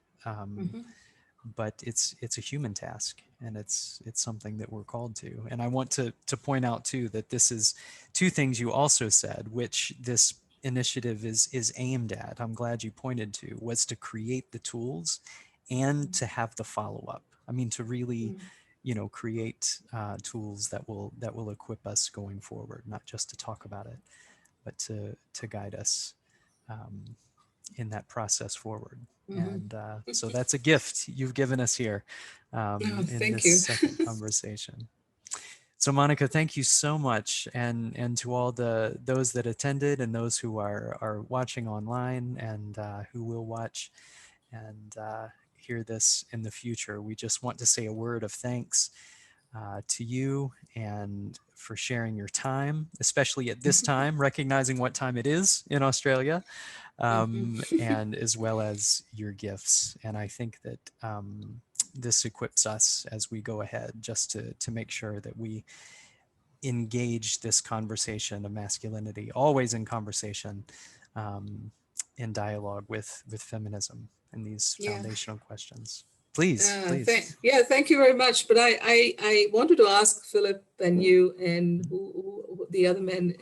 But it's a human task, and it's something that we're called to. And I want to point out too that this is two things you also said, which this initiative is aimed at. I'm glad you pointed to, was to create the tools and to have the follow-up. I mean, to really create tools that will equip us going forward, not just to talk about it, but to guide us in that process forward. And so that's a gift you've given us here in Thank this you. second conversation. So Monica, thank you so much, and to all those that attended and those who are watching online and who will watch and hear this in the future. We just want to say a word of thanks to you and for sharing your time, especially at this time, recognizing what time it is in Australia, and as well as your gifts. And I think that this equips us as we go ahead just to make sure that we engage this conversation of masculinity, always in conversation, in dialogue with feminism and these foundational questions. Please. Thank you very much. But I wanted to ask Philip and you and who the other men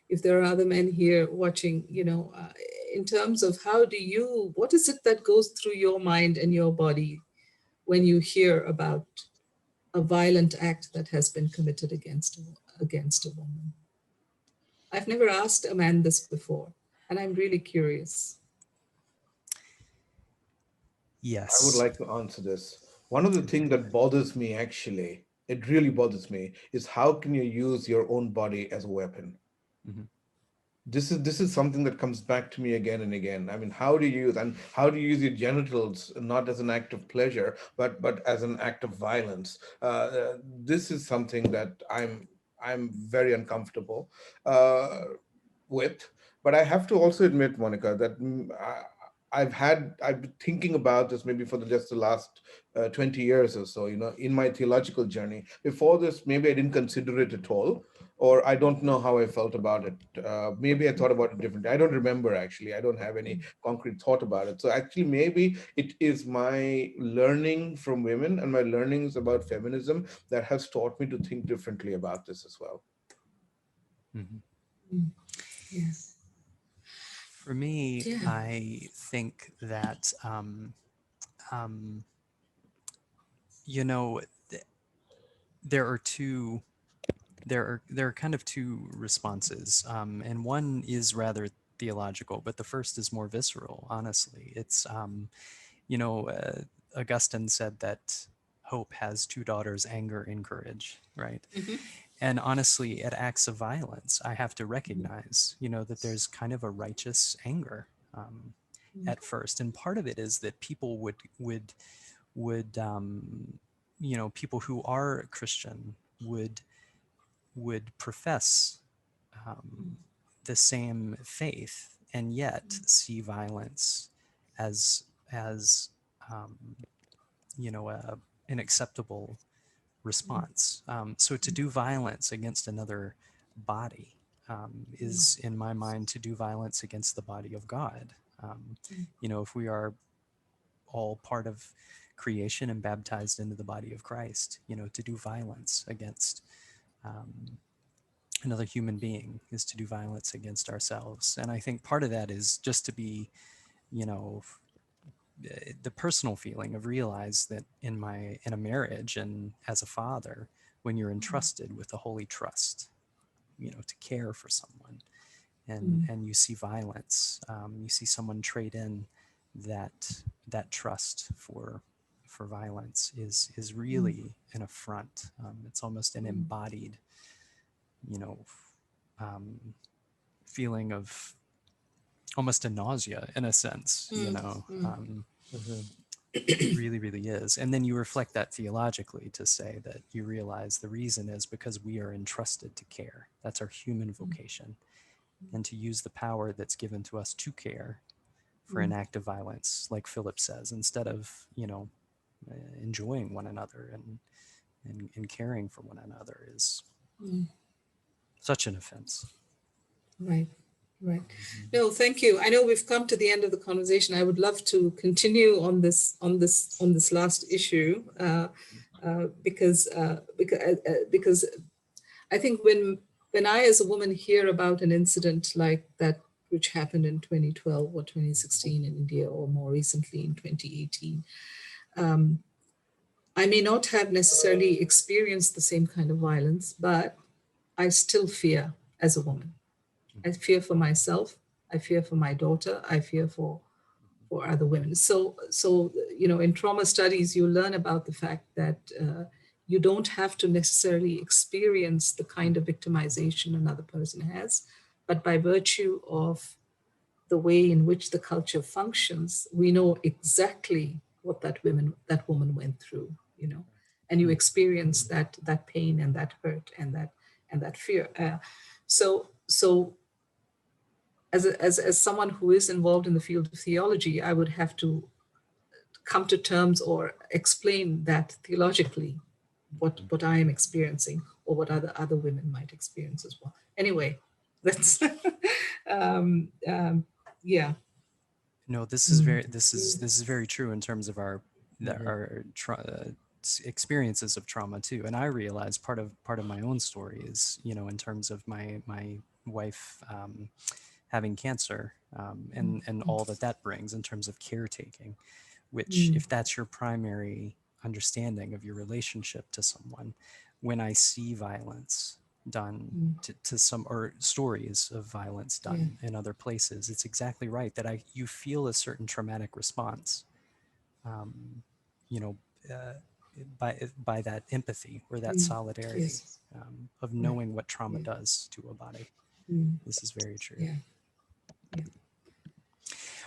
if there are other men here watching, in terms of what is it that goes through your mind and your body when you hear about a violent act that has been committed against a woman? I've never asked a man this before, and I'm really curious. Yes. I would like to answer this. One of the things that bothers me, actually, it really bothers me, is how can you use your own body as a weapon? Mhm. This is something that comes back to me again and again. I mean, how do you use your genitals not as an act of pleasure, but as an act of violence? This is something that I'm very uncomfortable uh, with. But I have to also admit, Monica, that I've been thinking about this maybe for just the last 20 years or so, in my theological journey. Before this, maybe I didn't consider it at all, or I don't know how I felt about it. Maybe I thought about it differently. I don't remember, actually. I don't have any concrete thought about it. So actually, maybe it is my learning from women and my learnings about feminism that has taught me to think differently about this as well. Mhm. Mm. Yes. For me, Yeah. I think that um, you know th- there are two there are kind of two responses, and one is rather theological, but the first is more visceral. Honestly, it's you know uh, Augustine said that hope has two daughters, anger and courage, right? Mhm. And honestly, at acts of violence, I have to recognize, that there's kind of a righteous anger at first, and part of it is that people would people who are Christian would profess um, the same faith and yet see violence as as um, you know a, an acceptable response. So to do violence against another body is, in my mind, to do violence against the body of God. If we are all part of creation and baptized into the body of Christ, to do violence against um, another human being is to do violence against ourselves. And I think part of that is just to be, you know, the personal feeling of realize that in a marriage and as a father, when you're entrusted with a holy trust, to care for someone, and you see violence, you see someone trade in that trust for violence is really an affront. It's almost an embodied, you know, um, feeling of almost a nausea in a sense, Mhm. it really, really is. And then you reflect that theologically to say that you realize the reason is because we are entrusted to care. That's our human vocation. And to use the power that's given to us to care for an act of violence, like Philip says, instead of, enjoying one another and caring for one another is such an offense. Right. Right. No, thank you. I know we've come to the end of the conversation. I would love to continue on this last issue because I think when I as a woman hear about an incident like that which happened in 2012 or 2016 in India, or more recently in 2018, I may not have necessarily experienced the same kind of violence, but I still fear as a woman. I fear for myself. I fear for my daughter. I fear for other women. So in trauma studies, you learn about the fact that you don't have to necessarily experience the kind of victimization another person has, but by virtue of the way in which the culture functions, we know exactly what that woman went through, and you experience that pain and that hurt and that fear. So as someone who is involved in the field of theology, I would have to come to terms or explain that theologically, what I am experiencing or what other women might experience as well. Anyway, that's um, um, yeah. No, Mm. this is very true in terms of Mhm. experiences of trauma too. And I realize part of my own story is, in terms of my wife having cancer, and all that brings in terms of caretaking, which, Mm. if that's your primary understanding of your relationship to someone, when I see violence done Mm. to some, or stories of violence Yeah. done in other places, it's exactly right that you feel a certain traumatic response, um, you know by that empathy or that solidarity Yes. of knowing what trauma does to a body. This is very true. Yeah. Yeah.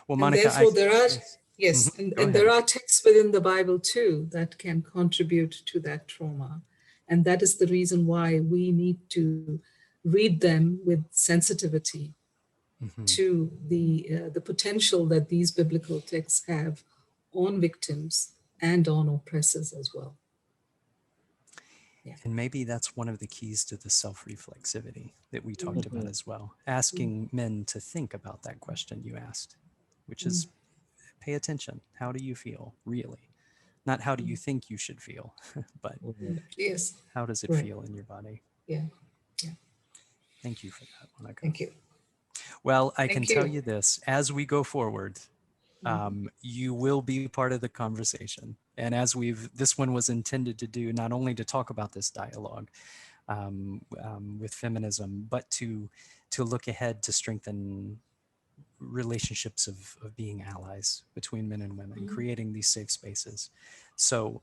Well, And Monica, therefore there are, yes, and there are texts within the Bible too that can contribute to that trauma. And that is the reason why we need to read them with sensitivity to the potential that these biblical texts have on victims and on oppressors as well. Yeah. And maybe that's one of the keys to the self-reflexivity that we talked about as well. Asking men to think about that question you asked, which is pay attention. How do you feel, really? Not how do you think you should feel, but Yes. how does it Right. feel in your body? Yeah. Yeah. Thank you for that, Monica. Thank you. Well, I can Thank tell you. you this, as we go forward, you will be part of the conversation. And as this one was intended to do, not only to talk about this dialogue with feminism, but to look ahead to strengthen relationships of being allies between men and women, creating these safe spaces. So,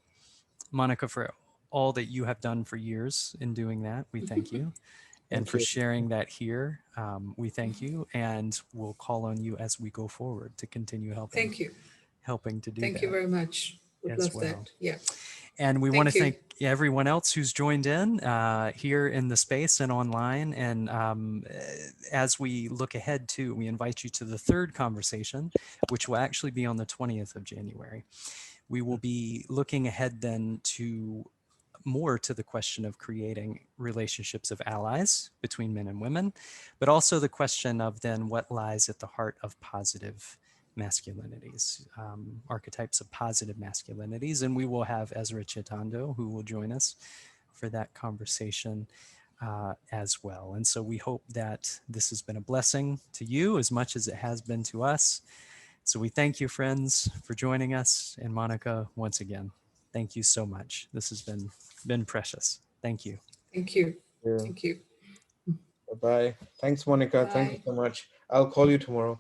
Monica, for all that you have done for years in doing that, we thank you. And Thank for you. sharing that here, we thank you, and we'll call on you as we go forward to continue helping Thank you. to do Thank you that very much. Would as love well. that. Yeah. And we want to Thank you. thank everyone else who's joined in here in the space and online. And as we look ahead to, we invite you to the third conversation, which will actually be on the 20th of January. We will be looking ahead then to more to the question of creating relationships of allies between men and women, but also the question of then what lies at the heart of positive masculinities, archetypes of positive masculinities. And we will have Ezra Chitando, who will join us for that conversation as well. And so we hope that this has been a blessing to you as much as it has been to us. So we thank you, friends, for joining us. And Monica, once again, thank you so much. This has been precious. Thank you. Thank you. Yeah. Thank you. Bye-bye. Thanks, Monica. Thank you Bye. so much. I'll call you tomorrow.